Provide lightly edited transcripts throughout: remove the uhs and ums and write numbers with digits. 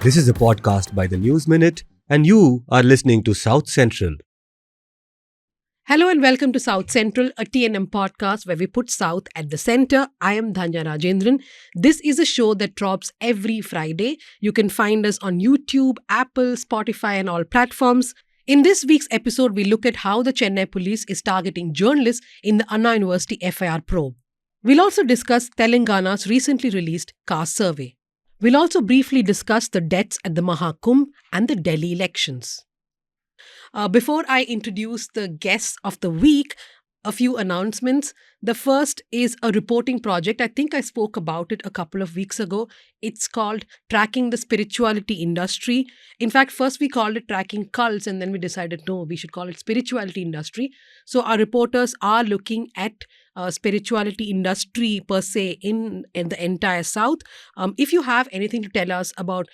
This is a podcast by the News Minute, and you are listening to South Central. Hello and welcome to South Central, a TNM podcast where we put South at the center. I am Dhanya Rajendran. This is a show that drops every Friday. You can find us on YouTube, Apple, Spotify, and all platforms. In this week's episode, we look at how the Chennai Police is targeting journalists in the Anna University FIR probe. We'll also discuss Telangana's recently released Caste survey. We'll also briefly discuss the deaths at the Mahakumbh and the Delhi elections. Before I introduce the guests of the week, a few announcements. The first is a reporting project. I think I spoke about it a couple of weeks ago. It's called Tracking the Spirituality Industry. In fact, first we called it Tracking Cults, and then we decided, no, we should call it Spirituality Industry. So our reporters are looking at spirituality industry per se in the entire South. If you have anything to tell us about,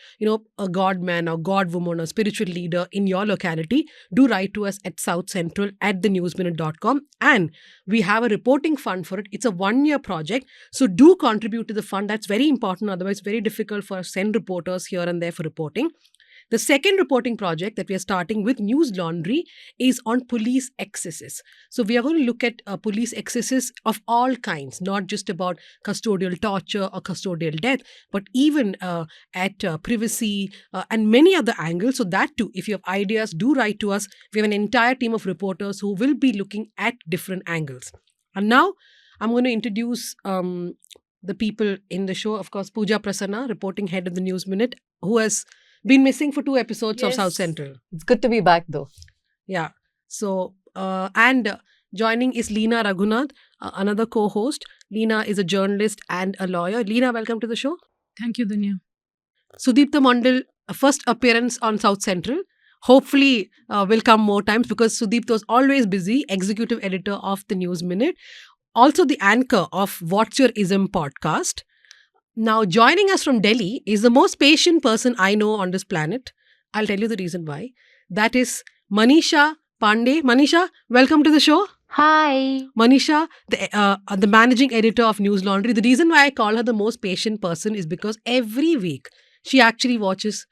a god man or god woman or spiritual leader in your locality, do write to us at southcentral@thenewsminute.com. And we have a reporting fund for it. It's a 1-year project. So do contribute to the fund. That's very important. Otherwise, very difficult for us to send reporters here and there for reporting. The second reporting project that we are starting with Newslaundry is on police excesses. So we are going to look at police excesses of all kinds, not just about custodial torture or custodial death, but even at privacy and many other angles. So that too, if you have ideas, do write to us. We have an entire team of reporters who will be looking at different angles. And now I'm going to introduce the people in the show. Of course, Pooja Prasanna, reporting head of the News Minute, who has been missing for 2 episodes of South Central. It's good to be back though. Yeah. So, and joining is Leena Reghunath, another co-host. Leena is a journalist and a lawyer. Leena, welcome to the show. Thank you, Dhanya. Sudipto Mondal, first appearance on South Central. Hopefully will come more times because Sudipto is always busy, executive editor of the News Minute. Also the anchor of What's Your Ism podcast. Now, joining us from Delhi is the most patient person I know on this planet. I'll tell you the reason why. That is Manisha Pande. Manisha, welcome to the show. Hi. Manisha, the managing editor of Newslaundry. The reason why I call her the most patient person is because every week she actually watches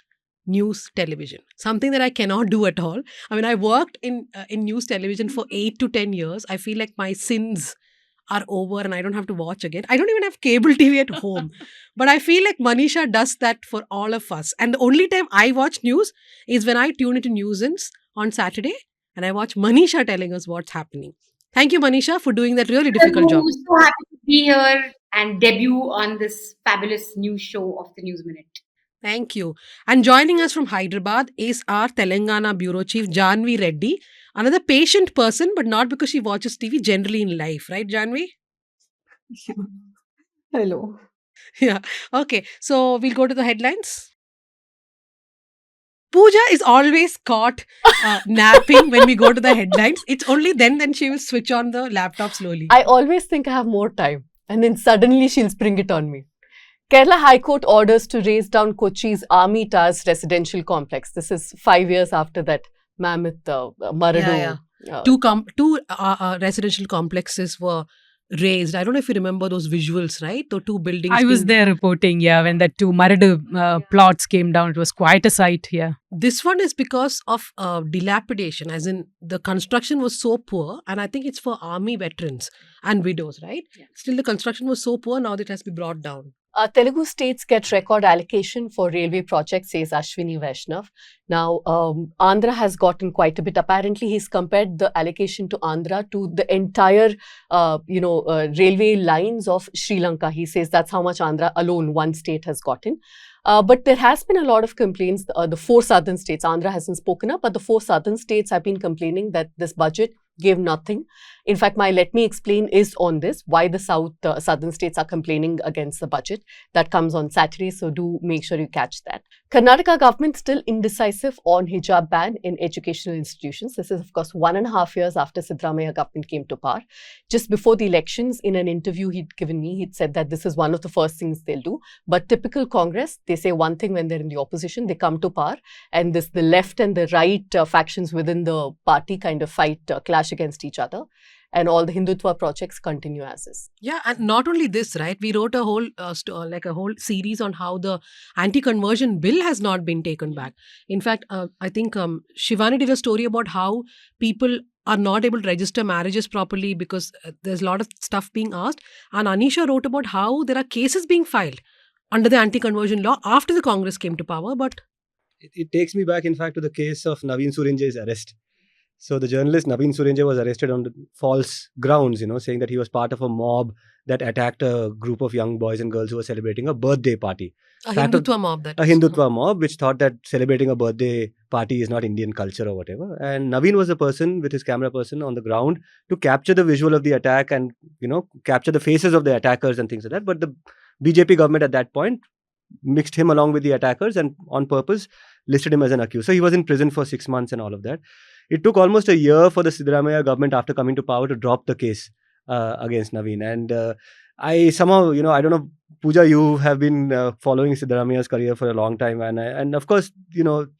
news television, something that I cannot do at all. I mean, I worked in news television for 8 to 10 years. I feel like my sins are over and I don't have to watch again. I don't even have cable TV at home. But I feel like Manisha does that for all of us. And the only time I watch news is when I tune into Newsins on Saturday and I watch Manisha telling us what's happening. Thank you, Manisha, for doing that really difficult job. So happy to be here and debut on this fabulous news show of the News Minute. Thank you. And joining us from Hyderabad is our Telangana Bureau Chief, Jahnavi Reddy. Another patient person, but not because she watches TV, generally in life. Right, Jahnavi? Hello. Yeah. Okay. So we'll go to the headlines. Pooja is always caught napping when we go to the headlines. It's only then she will switch on the laptop slowly. I always think I have more time and then suddenly she'll spring it on me. Kerala High Court orders to raise down Kochi's Army Tars residential complex. This is 5 years after that mammoth Maradu. Yeah. Two residential complexes were raised. I don't know if you remember those visuals, right? The two buildings. I was there reporting, when the 2 Maradu plots came down. It was quite a sight, This one is because of dilapidation, as in the construction was so poor, and I think it's for army veterans and widows, right? Yeah. Still, the construction was so poor, now that it has to be brought down. Telugu states get record allocation for railway projects, says Ashwini Vaishnav. Now, Andhra has gotten quite a bit. Apparently, he's compared the allocation to Andhra to the entire, railway lines of Sri Lanka. He says that's how much Andhra alone, one state, has gotten. But there has been a lot of complaints. The 4 southern states, Andhra hasn't spoken up, but the 4 southern states have been complaining that this budget gave nothing. In fact, my Let Me Explain is on this, why the southern states are complaining against the budget. That comes on Saturday, so do make sure you catch that. Karnataka government still indecisive on hijab ban in educational institutions. This is, of course, 1.5 years after Siddaramaiah government came to power. Just before the elections, in an interview he'd given me, he'd said that this is one of the first things they'll do. But typical Congress, they say one thing when they're in the opposition, they come to power, and the left and the right factions within the party kind of fight, clash against each other. and all the Hindutva projects continue as is. Yeah, and not only this, right? We wrote a whole like a whole series on how the anti-conversion bill has not been taken back. In fact, I think Shivani did a story about how people are not able to register marriages properly because there's a lot of stuff being asked. And Anisha wrote about how there are cases being filed under the anti-conversion law after the Congress came to power. But It takes me back, in fact, to the case of Naveen Surinjay's arrest. So the journalist Naveen Surinjay was arrested on false grounds, saying that he was part of a mob that attacked a group of young boys and girls who were celebrating a birthday party. a Fact of- Hindutva mob that A is. Hindutva mob which thought that celebrating a birthday party is not Indian culture or whatever. And Naveen was the person with his camera person on the ground to capture the visual of the attack and, capture the faces of the attackers and things like that. But the BJP government at that point mixed him along with the attackers and on purpose listed him as an accused. So he was in prison for 6 months and all of that. It took almost a year for the Siddaramaiah government after coming to power to drop the case against Naveen. And I somehow, I don't know, Pooja, you have been following Siddaramaiah's career for a long time. And of course,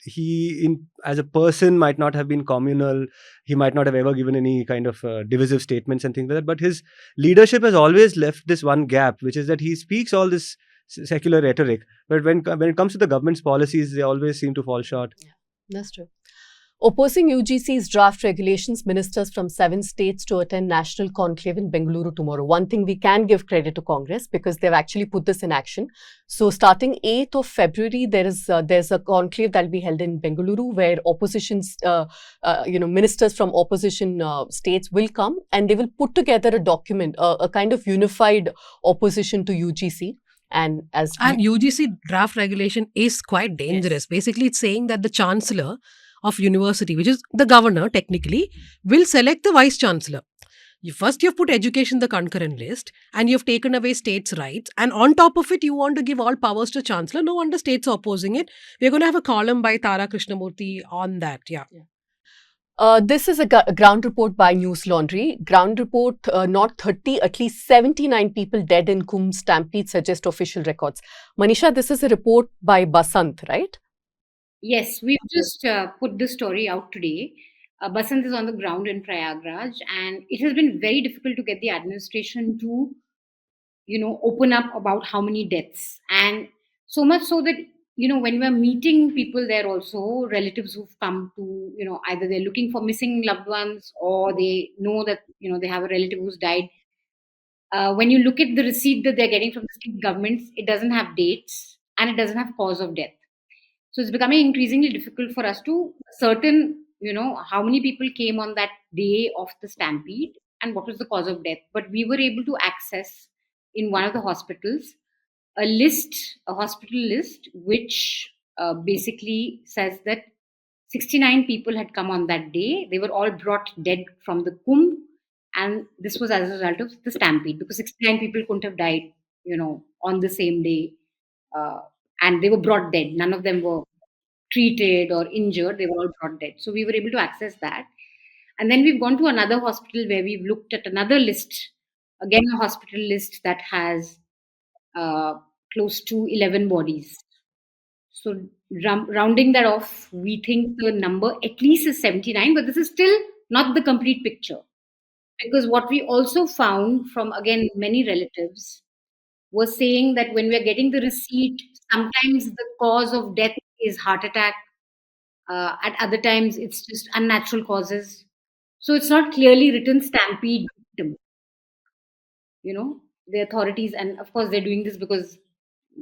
he as a person might not have been communal. He might not have ever given any kind of divisive statements and things like that. But his leadership has always left this one gap, which is that he speaks all this secular rhetoric, but when it comes to the government's policies, they always seem to fall short. That's true. Opposing UGC's draft regulations, ministers from 7 states to attend national conclave in Bengaluru tomorrow. One thing we can give credit to Congress because they've actually put this in action. So starting 8th of February, there's a conclave that will be held in Bengaluru where ministers from opposition states will come and they will put together a document, a kind of unified opposition to UGC. And UGC draft regulation is quite dangerous. Yes. Basically, it's saying that the chancellor of university, which is the governor technically, will select the vice chancellor. You've put education in the concurrent list and you've taken away states' rights. And on top of it, you want to give all powers to chancellor. No wonder states are opposing it. We're going to have a column by Tara Krishnamurthy on that. Yeah. This is a ground report by Newslaundry. Ground report, not 30, at least 79 people dead in Kumbh Stampede suggest official records. Manisha, this is a report by Basant, right? Yes, we've just put this story out today. Basant is on the ground in Prayagraj, and it has been very difficult to get the administration to, open up about how many deaths. And so much so that, when we're meeting people there also, relatives who've come to, either they're looking for missing loved ones or they know that, they have a relative who's died. When you look at the receipt that they're getting from the state governments, it doesn't have dates and it doesn't have cause of death. So it's becoming increasingly difficult for us to certain, how many people came on that day of the stampede and what was the cause of death. But we were able to access in one of the hospitals a hospital list, which basically says that 69 people had come on that day. They were all brought dead from the Kumbh. And this was as a result of the stampede because 69 people couldn't have died, on the same day. And they were brought dead. None of them were treated or injured. They were all brought dead. So we were able to access that. And then we've gone to another hospital where we've looked at another list, again, a hospital list that has close to 11 bodies. So rounding that off, we think the number at least is 79, but this is still not the complete picture. Because what we also found from, again, many relatives was saying that when we are getting the receipt, sometimes the cause of death is heart attack. At other times, it's just unnatural causes. So it's not clearly written stampede victim. The authorities, and of course, they're doing this because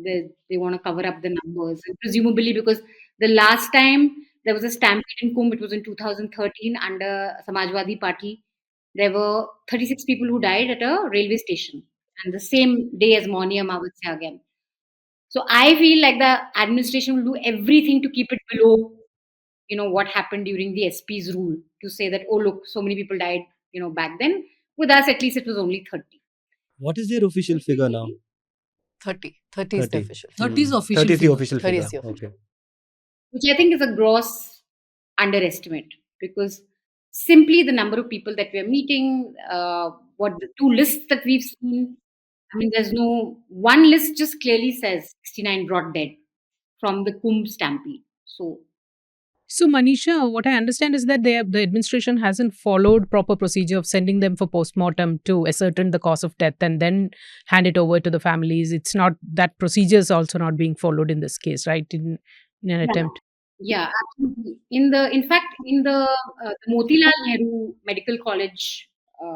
they want to cover up the numbers. And presumably because the last time there was a stampede in Kumbh, it was in 2013 under Samajwadi Party. There were 36 people who died at a railway station. And the same day as Mauni Amavasya again. So I feel like the administration will do everything to keep it below, what happened during the SP's rule to say that, oh, look, so many people died, back then. With us, at least it was only 30. What is their official figure now? 30. 30 is the 30. official. 30 is official. 30 is the figure. official 30 figure. is the official. Okay. Which I think is a gross underestimate because simply the number of people that we are meeting, what the 2 lists that we've seen, I mean, there's no one list just clearly says 69 brought dead from the Kumbh stampede. So So, Manisha, what I understand is that the administration hasn't followed proper procedure of sending them for postmortem to ascertain the cause of death and then hand it over to the families. It's not that procedure is also not being followed in this case, right? In an Yeah. attempt. Yeah, absolutely. In fact, in the Motilal Nehru Medical College,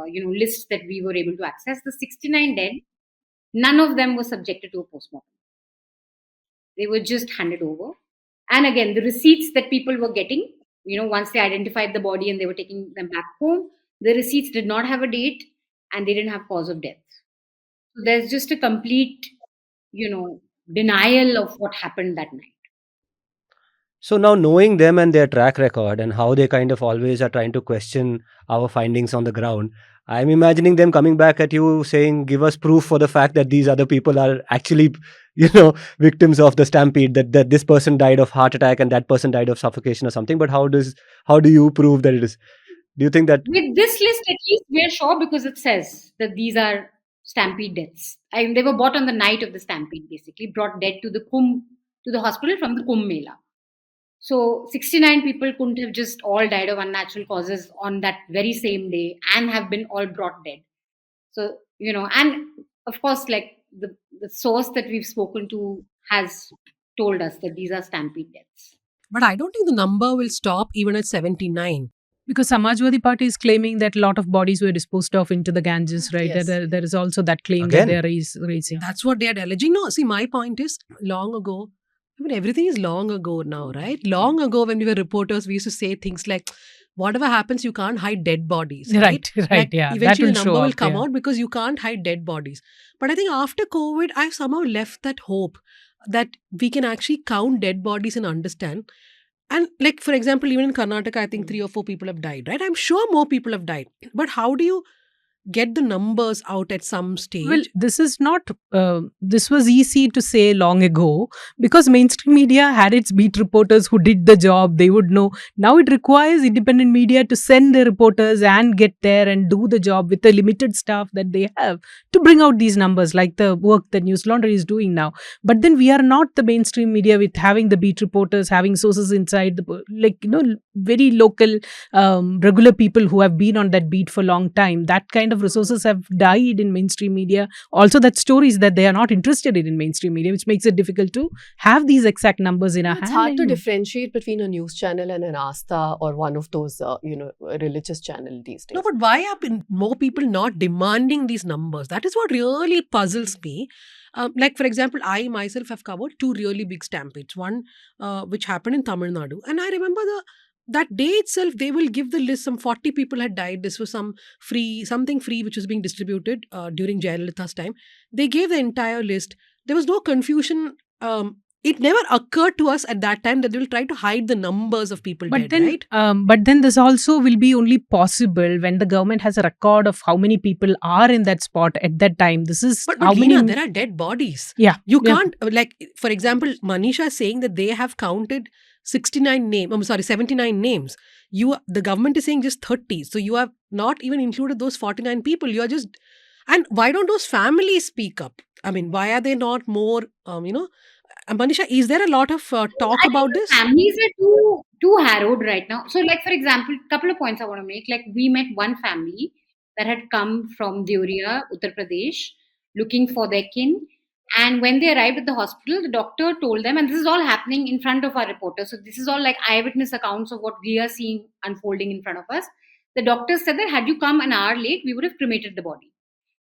list that we were able to access, the 69 dead, none of them were subjected to a postmortem. They were just handed over. And again, the receipts that people were getting, once they identified the body and they were taking them back home, the receipts did not have a date and they didn't have cause of death. So there's just a complete, denial of what happened that night. So now knowing them and their track record and how they kind of always are trying to question our findings on the ground, I'm imagining them coming back at you saying, "Give us proof for the fact that these other people are actually, victims of the stampede. That this person died of heart attack and that person died of suffocation or something." But how do you prove that it is? Do you think that? With this list, at least we're sure because it says that these are stampede deaths. I mean, they were bought on the night of the stampede, basically brought dead to the hospital from the Kumbh Mela. So 69 people couldn't have just all died of unnatural causes on that very same day and have been all brought dead. So, and of course, like the source that we've spoken to has told us that these are stampede deaths. But I don't think the number will stop even at 79. Because Samajwadi Party is claiming that a lot of bodies were disposed of into the Ganges, right? Yes. There is also that claim Again? that they are raising. That's what they are alleging. No, see, my point is long ago. I mean, everything is long ago now, right? Long ago, when we were reporters, we used to say things like, whatever happens, you can't hide dead bodies. Right, Like, yeah. That eventually, will the show number will up, come yeah. out because you can't hide dead bodies. But I think after COVID, I've somehow left that hope that we can actually count dead bodies and understand. And, like, for example, even in Karnataka, I think 3 or 4 people have died, right? I'm sure more people have died. But how do you get the numbers out at some stage? Well, this is not, this was easy to say long ago because mainstream media had its beat reporters who did the job. They would know. Now it requires independent media to send the reporters and get there and do the job with the limited staff that they have to bring out these numbers, like the work that Newslaundry is doing now. But then we are not the mainstream media with having the beat reporters, having sources inside, very local, regular people who have been on that beat for a long time. That kind of resources have died in mainstream media. Also, that stories that they are not interested in mainstream media, which makes it difficult to have these exact numbers in our It's hand. hard to differentiate between a news channel and an Astha or one of those, religious channel these days. No, but why are more people not demanding these numbers? That is what really puzzles me. Like, for example, I myself have covered 2 really big stampedes. One which happened in Tamil Nadu. And I remember that day itself, they will give the list. Some 40 people had died. This was something free which was being distributed during Jayalalitha's time. They gave the entire list. There was no confusion. It never occurred to us at that time that they will try to hide the numbers of people But dead, then, right? but then this also will be only possible when the government has a record of how many people are in that spot at that time. This is But how Leena, many. there are dead bodies. Yeah, You yeah. can't, like, for example, Manisha is saying that they have counted 69 names. I'm sorry, 79 names. The government is saying just 30. So you have not even included those 49 people. You are just, and why don't those families speak up? I mean, why are they not more, Manisha, is there a lot of talk I think about the this? families are too harrowed right now. So, like for example, couple of points I want to make. Like we met one family that had come from Deoria, Uttar Pradesh, looking for their kin. And when they arrived at the hospital, the doctor told them, and this is all happening in front of our reporters. So this is all like eyewitness accounts of what we are seeing unfolding in front of us. The doctor said that had you come an hour late, we would have cremated the body.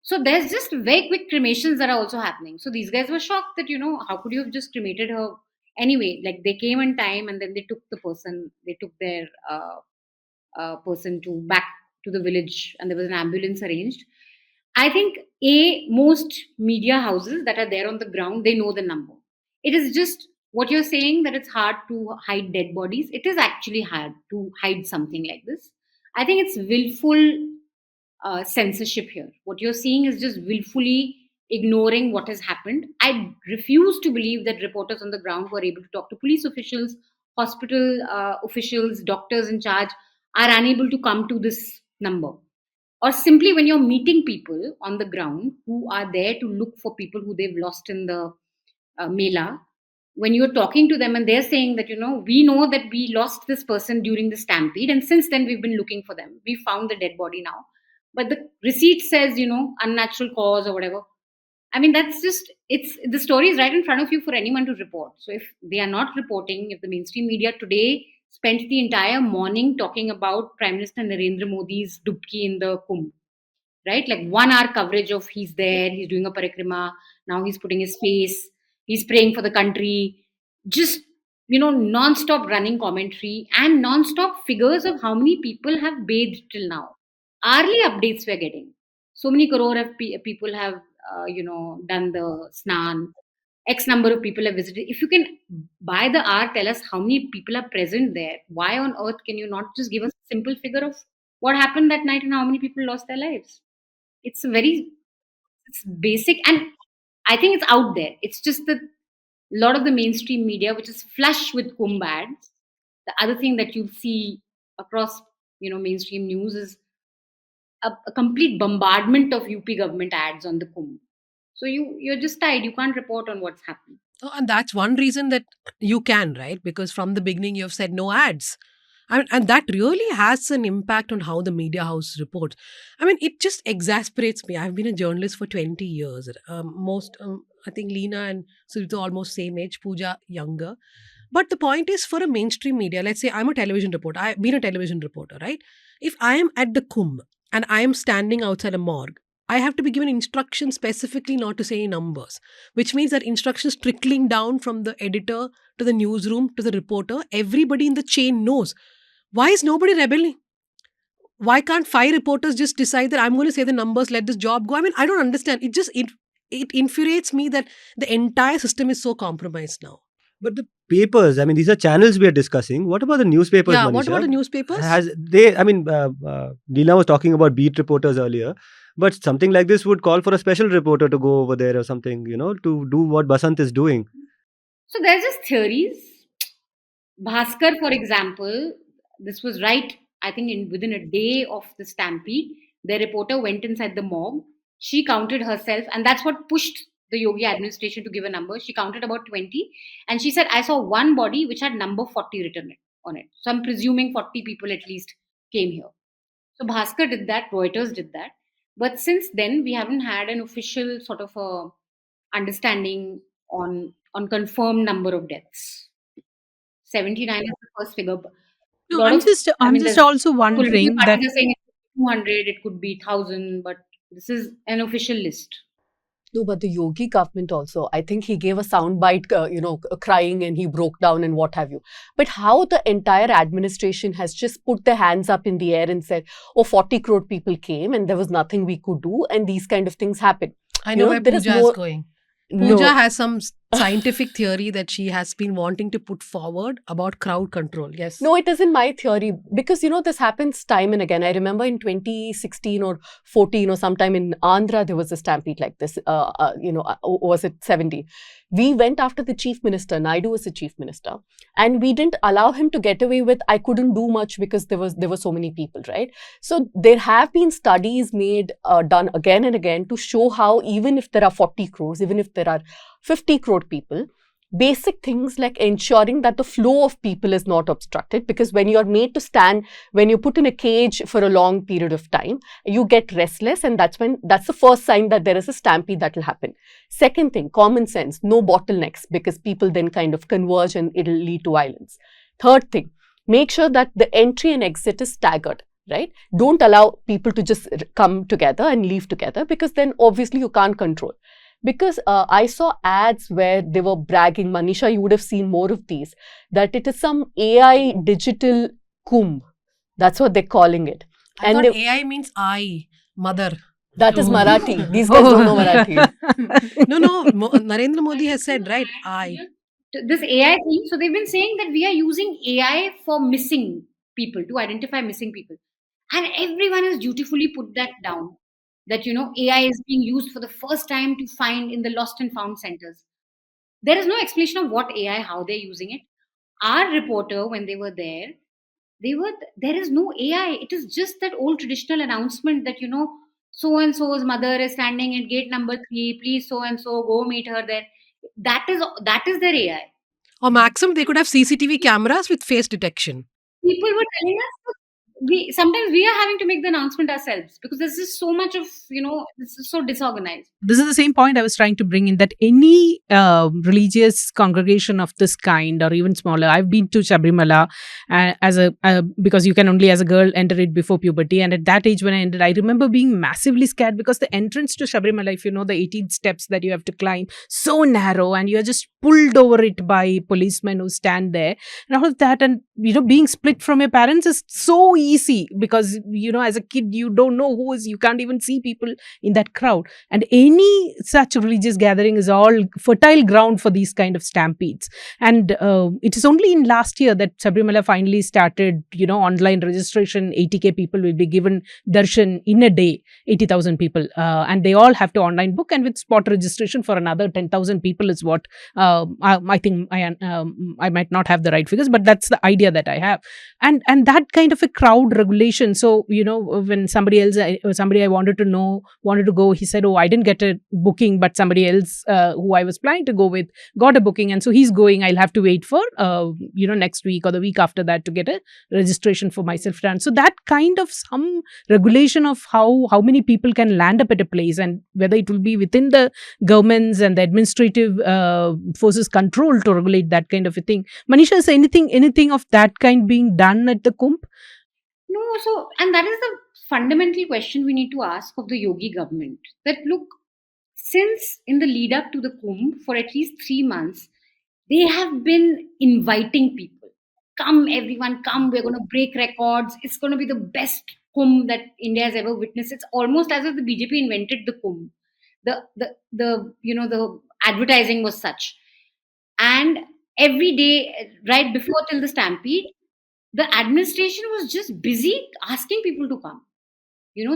So there's just very quick cremations that are also happening. So these guys were shocked that, how could you have just cremated her anyway? Like they came in time and then they took their person to back to the village and there was an ambulance arranged. I think most media houses that are there on the ground, they know the number. It is just what you're saying that it's hard to hide dead bodies. It is actually hard to hide something like this. I think it's willful censorship here. What you're seeing is just willfully ignoring what has happened. I refuse to believe that reporters on the ground who are able to talk to police officials, hospital officials, doctors in charge are unable to come to this number. Or simply when you're meeting people on the ground who are there to look for people who they've lost in the Mela, when you're talking to them and they're saying that, we know that we lost this person during the stampede, and since then we've been looking for them. We found the dead body now. But the receipt says, unnatural cause or whatever. I mean, that's just, it's, the story is right in front of you for anyone to report. So if they are not reporting, if the mainstream media today spent the entire morning talking about Prime Minister Narendra Modi's dubki in the Kumbh, right? Like 1 hour coverage of he's there, he's doing a parikrama, now he's putting his face, he's praying for the country, just, non-stop running commentary and non-stop figures of how many people have bathed till now. Hourly updates we're getting. So many crore of people have, done the snan. X number of people have visited. If you can, by the hour, tell us how many people are present there. Why on earth can you not just give us a simple figure of what happened that night and how many people lost their lives? It's it's basic, and I think it's out there. It's just that a lot of the mainstream media, which is flush with Kumbh ads. The other thing that you'll see across, mainstream news is a complete bombardment of UP government ads on the Kumbh. So you're just tired. You can't report on what's happened. Oh, and that's one reason that you can, right? Because from the beginning you have said no ads. I mean, and that really has an impact on how the media house reports. I mean, it just exasperates me. I've been a journalist for 20 years. I think Leena and Sudipto almost same age, Pooja younger. But the point is, for a mainstream media, let's say I'm a television reporter. I've been a television reporter, right? If I am at the Kumbh and I am standing outside a morgue, I have to be given instructions specifically not to say any numbers, which means that instructions trickling down from the editor to the newsroom to the reporter, everybody in the chain knows. Why is nobody rebelling? Why can't 5 reporters just decide that I'm going to say the numbers, let this job go? I mean, I don't understand. It infuriates me that the entire system is so compromised now. But the papers, I mean, these are channels we are discussing. What about the newspapers, Yeah, Manisha? what about the newspapers? Leela was talking about beat reporters earlier, but something like this would call for a special reporter to go over there or something, to do what Basant is doing. So there's just theories. Bhaskar, for example, this was right, I think, within a day of the stampede. The reporter went inside the morgue. She counted herself, and that's what pushed the Yogi administration to give a number. She counted about 20, and she said, I saw one body which had number 40 written on it. So I'm presuming 40 people at least came here. So Bhaskar did that, Reuters did that. But since then, we haven't had an official sort of a understanding on confirmed number of deaths. 79 is the first figure. No, I'm just There's also political wondering that parties are saying it could be 200, it could be 1,000, but this is an official list. No, but the Yogi government also, I think he gave a soundbite, crying and he broke down and what have you. But how the entire administration has just put their hands up in the air and said, 40 crore people came and there was nothing we could do and these kind of things happen. I know where there is Pooja is more- going. No. Pooja has some scientific theory that she has been wanting to put forward about crowd control. Yes. No, it isn't my theory because, this happens time and again. I remember in 2016 or 14 or sometime in Andhra, there was a stampede like this, was it 70? We went after the chief minister, Naidu was the chief minister, and we didn't allow him to get away with, I couldn't do much because there were so many people, right? So there have been studies made, done again and again to show how even if there are 40 crores, even if there are 50 crore people, basic things like ensuring that the flow of people is not obstructed, because when you're made to stand, when you're put in a cage for a long period of time, you get restless, and that's the first sign that there is a stampede that will happen. Second thing, common sense, no bottlenecks, because people then kind of converge and it'll lead to violence. Third thing, make sure that the entry and exit is staggered. Right? Don't allow people to just come together and leave together, because then obviously you can't control. Because I saw ads where they were bragging, Manisha, you would have seen more of these, that it is some AI digital Kumbh. That's what they're calling it. I thought AI means I, mother. That is Marathi. These guys don't know Marathi. No. Narendra Modi has said, right, I. This AI thing, so they've been saying that we are using AI for missing people, to identify missing people. And everyone has dutifully put that down. That, AI is being used for the first time to find in the lost and found centers. There is no explanation of what AI, how they're using it. Our reporter, when they were there is no AI. It is just that old traditional announcement that, so-and-so's mother is standing at gate number 3, please so-and-so, go meet her there. That is their AI. Or maximum, they could have CCTV cameras with face detection. People were telling us that sometimes we are having to make the announcement ourselves because there's just so much of, this is so disorganized. This is the same point I was trying to bring in, that any religious congregation of this kind or even smaller. I've been to Sabrimala because you can only as a girl enter it before puberty, and at that age when I entered, I remember being massively scared because the entrance to Sabrimala, if you know the 18 steps that you have to climb, so narrow, and you are just pulled over it by policemen who stand there and all of that. And being split from your parents is so easy because as a kid you don't know who is, you can't even see people in that crowd. And any such religious gathering is all fertile ground for these kind of stampedes. And it is only in last year that Sabrimala finally started online registration. 80k people will be given darshan in a day, 80,000 people, and they all have to online book, and with spot registration for another 10,000 people is what I think I might not have the right figures, but that's the idea that I have. And that kind of a crowd regulation. So when somebody I wanted to go, he said, oh, I didn't get a booking, but somebody else who I was planning to go with got a booking, and so he's going. I'll have to wait for next week or the week after that to get a registration for myself done. So that kind of some regulation of how many people can land up at a place, and whether it will be within the governments and the administrative forces control to regulate that kind of a thing. Manisha, is anything of that kind being done at the Kumbh? No, and that is the fundamental question we need to ask of the Yogi government. That look, since in the lead up to the Kumbh, for at least 3 months, they have been inviting people. Come, everyone, come. We're going to break records. It's going to be the best Kumbh that India has ever witnessed. It's almost as if the BJP invented the Kumbh. The advertising was such, and every day, right before till the Stampede, the administration was just busy asking people to come.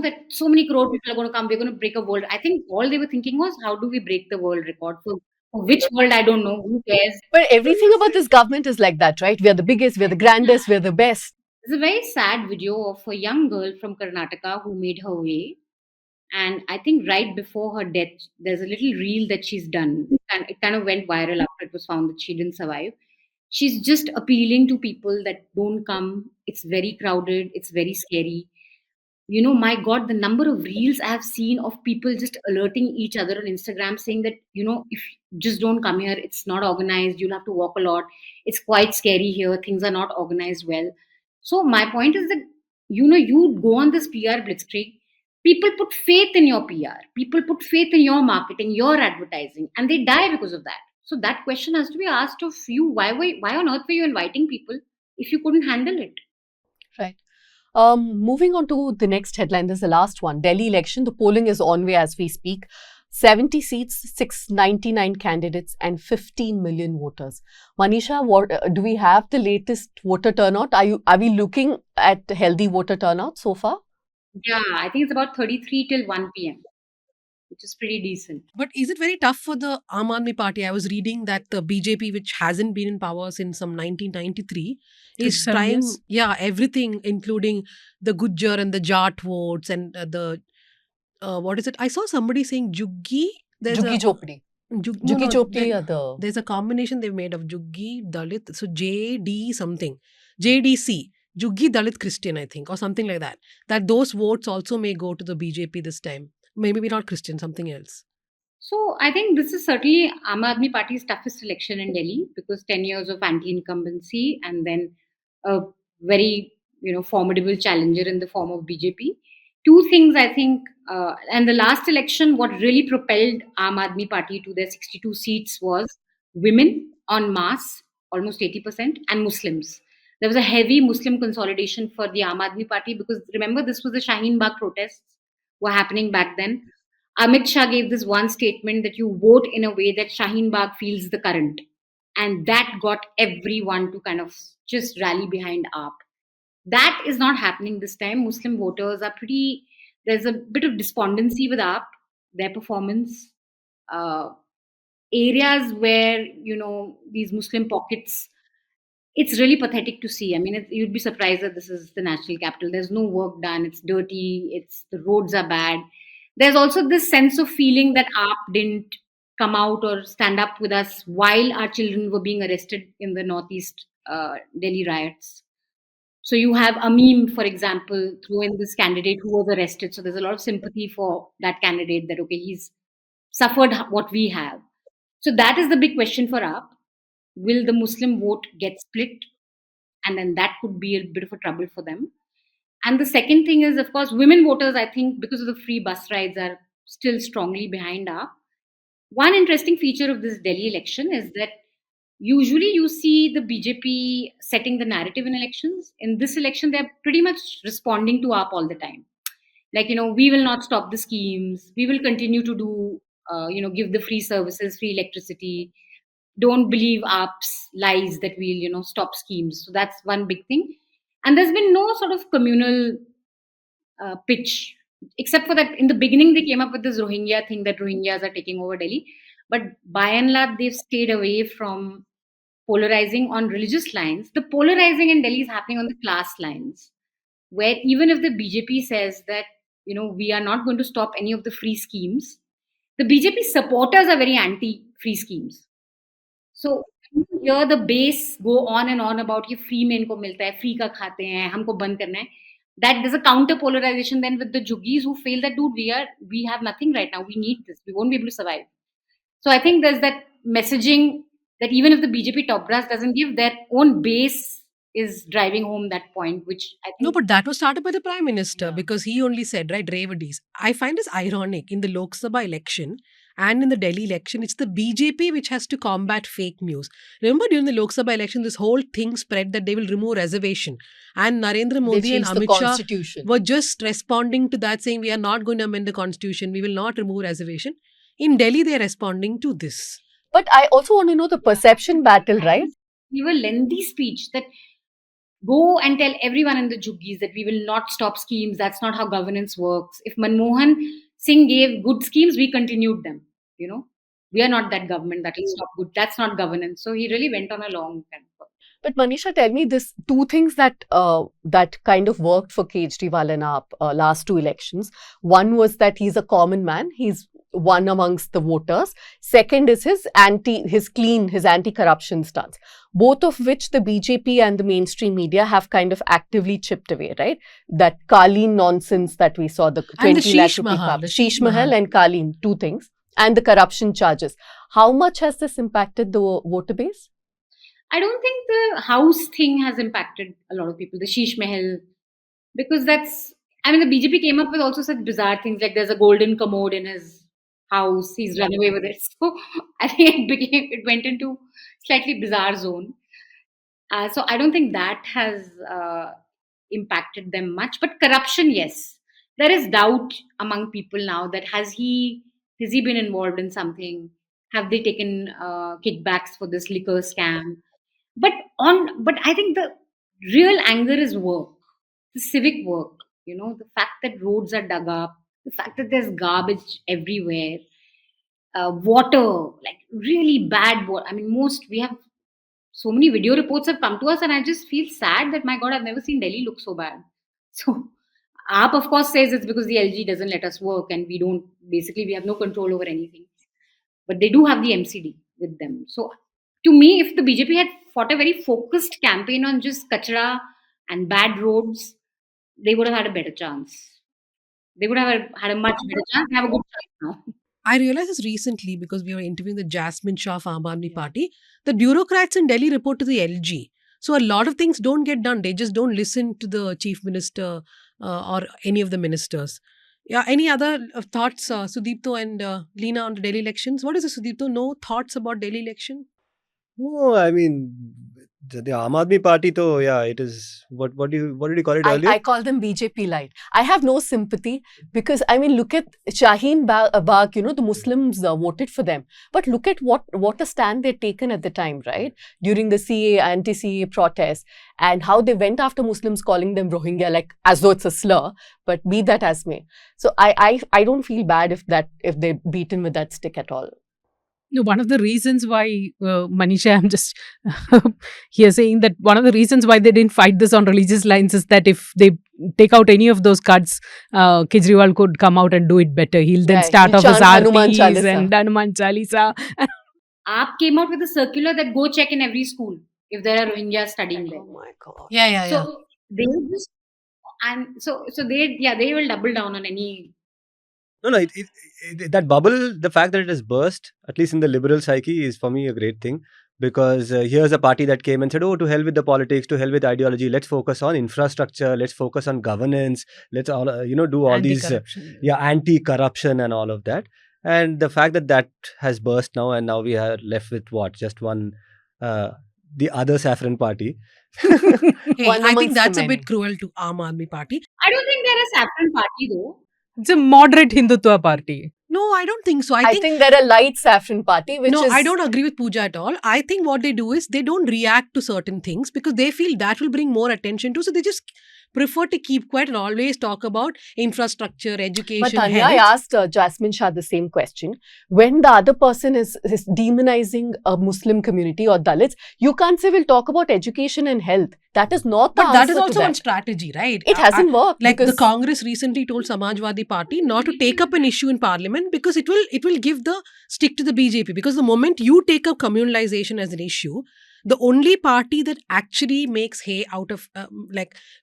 That so many crore people are going to come, we're going to break a world. I think all they were thinking was, how do we break the world record? For which world, I don't know. Who cares? But everything about this government is like that, right? We are the biggest, we're the grandest, we're the best. There's a very sad video of a young girl from Karnataka who made her way. And I think right before her death, there's a little reel that she's done. And it kind of went viral after it was found that she didn't survive. She's just appealing to people that don't come. It's very crowded. It's very scary. My God, the number of reels I have seen of people just alerting each other on Instagram saying that, if just don't come here, it's not organized. You'll have to walk a lot. It's quite scary here. Things are not organized well. So my point is that, you go on this PR blitzkrieg. People put faith in your PR. People put faith in your marketing, your advertising, and they die because of that. So that question has to be asked of you. Why on earth were you inviting people if you couldn't handle it? Right. Moving on to the next headline, this is the last one. Delhi election, the polling is on way as we speak. 70 seats, 699 candidates, and 15 million voters. Manisha, what do we have the latest voter turnout? Are we looking at healthy voter turnout so far? Yeah, I think it's about 33 till 1 p.m., which is pretty decent. But is it very tough for the Aam Aadmi Party? I was reading that the BJP, which hasn't been in power since some 1993, is 37 trying, years. everything, including the Gujjar and the Jat votes and what is it? I saw somebody saying Juggi. Juggi Chopdi. Juggi Chopdi are the... There's a combination they've made of Juggi, Dalit, so JD something, JDC, Juggi Dalit Christian, I think, or something like that. That those votes also may go to the BJP this time. Maybe not Christian, something else. So I think this is certainly Aam Aadmi Party's toughest election in Delhi because 10 years of anti-incumbency and then a very formidable challenger in the form of BJP. Two things I think, and the last election, what really propelled Aam Aadmi Party to their 62 seats was women en masse, almost 80%, and Muslims. There was a heavy Muslim consolidation for the Aam Aadmi Party because remember this was the Shaheen Bagh protests were happening back then. Amit Shah gave this one statement that you vote in a way that Shaheen Bagh feels the current. And that got everyone to kind of just rally behind AAP. That is not happening this time. Muslim voters are there's a bit of despondency with AAP, their performance. Areas where, these Muslim pockets, it's really pathetic to see. I mean, you'd be surprised that this is the national capital. There's no work done. It's dirty. The roads are bad. There's also this sense of feeling that AAP didn't come out or stand up with us while our children were being arrested in the Northeast Delhi riots. So you have a meme, for example, through in this candidate who was arrested. So there's a lot of sympathy for that candidate that, okay, he's suffered what we have. So that is the big question for us. Will the Muslim vote get split? And then that could be a bit of a trouble for them. And the second thing is, of course, women voters, I think, because of the free bus rides, are still strongly behind AAP. One interesting feature of this Delhi election is that usually you see the BJP setting the narrative in elections. In this election, they're pretty much responding to AAP all the time. Like, we will not stop the schemes. We will continue to do, give the free services, free electricity. Don't believe AAP's lies that we'll, stop schemes. So that's one big thing. And there's been no sort of communal pitch, except for that in the beginning they came up with this Rohingya thing that Rohingyas are taking over Delhi. But by and large, they've stayed away from polarizing on religious lines. The polarizing in Delhi is happening on the class lines, where even if the BJP says that, we are not going to stop any of the free schemes, the BJP supporters are very anti-free schemes. So you hear the base go on and on about ये free में इनको मिलता है, free का खाते हैं, हमको बंद करना है. That there's a counter polarization then with the Juggis who feel that, dude, we have nothing right now. We need this. We won't be able to survive. So I think there's that messaging that even if the BJP top brass doesn't give, their own base is driving home that point, which I think. No, but that was started by the Prime Minister Yeah. because he only said, right, Revadis. I find this ironic. In the Lok Sabha election and in the Delhi election, it's the BJP which has to combat fake news. Remember during the Lok Sabha election, this whole thing spread that they will remove reservation. And Narendra They Modi and changed the Amit Shah constitution. were just responding to that, saying we are not going to amend the constitution. We will not remove reservation. In Delhi, they are responding to this. But I also want to know the perception battle, right? Give a lengthy speech that go and tell everyone in the Juggis that we will not stop schemes. That's not how governance works. If Manmohan Singh gave good schemes, we continued them. We are not that government that will stop good. That's not governance. So he really went on a long time. But Manisha, tell me this two things that that kind of worked for Kejriwal and AAP last two elections. One was that he's a common man. He's one amongst the voters. Second is his anti-corruption stance. Both of which the BJP and the mainstream media have kind of actively chipped away, right? That Kaleen nonsense that we saw, the 20 lakh rupee cup. Sheesh Mahal and Kaleen, two things. And the corruption charges. How much has this impacted the voter base? I don't think the house thing has impacted a lot of people, the Sheesh Mahal, because the BJP came up with also such bizarre things, like there's a golden commode in his house, he's run away with it. So I think it went into slightly bizarre zone. So I don't think that has impacted them much. But corruption, yes. There is doubt among people now that has he been involved in something? Have they taken kickbacks for this liquor scam? But I think the real anger is work, the civic work. The fact that roads are dug up, the fact that there's garbage everywhere, water, like really bad water. We have so many video reports have come to us, and I just feel sad that, my God, I've never seen Delhi look so bad. So, AAP of course says it's because the LG doesn't let us work, and we have no control over anything. But they do have the MCD with them. So, to me, if the BJP had fought a very focused campaign on just kachra and bad roads, they would have had a better chance. They would have had a much better chance. They have a good chance now. I realized this recently because we were interviewing the Jasmine Shah of Aam Aadmi Party. The bureaucrats in Delhi report to the LG. So a lot of things don't get done. They just don't listen to the chief minister or any of the ministers. Yeah. Any other thoughts, Sudipto and Leena, on the Delhi elections? What is it, Sudipto? No thoughts about Delhi election? No, the Aam Aadmi Party, though, yeah, it is. What did you call it earlier? I call them BJP light. I have no sympathy because look at Shaheen Bagh. The Muslims voted for them, but look at what a stand they'd taken at the time, right? During the anti-CA protests, and how they went after Muslims, calling them Rohingya, like as though it's a slur. But be that as may, so I don't feel bad if they're beaten with that stick at all. No, one of the reasons why, Manisha, I'm just here saying that one of the reasons why they didn't fight this on religious lines is that if they take out any of those cuts, Kejriwal could come out and do it better. He'll then Yeah, start he'll off his chant Hanuman aartis Chalisa. and Hanuman Chalisa. AAP came out with a circular that go check in every school if there are Rohingyas studying there. Oh my God. Yeah. So they will just they will double down on any. No, that bubble, the fact that it has burst, at least in the liberal psyche, is for me a great thing. Because here's a party that came and said, oh, to hell with the politics, to hell with ideology, let's focus on infrastructure, let's focus on governance, let's all, do all these, Anti-corruption. anti-corruption and all of that. And the fact that that has burst now, and now we are left with what? Just one, the other saffron party. Hey, One I amongst think that's the a bit many. cruel to Aam Aadmi Party. I don't think they're a saffron party though. It's a moderate Hindutva party. No, I don't think so. I think they're a light saffron party, which no, is... I don't agree with Pooja at all. I think what they do is they don't react to certain things because they feel that will bring more attention to. So they just prefer to keep quiet and always talk about infrastructure, education, But Dhanya, health. I asked Jasmine Shah the same question. When the other person is demonizing a Muslim community or Dalits, you can't say we'll talk about education and health. That is not the But answer that is to also that. one strategy, right? It hasn't worked. Like the because Congress recently told Samajwadi Party not to take up an issue in parliament because it will give the stick to the BJP. Because the moment you take up communalization as an issue, the only party that actually makes hay out of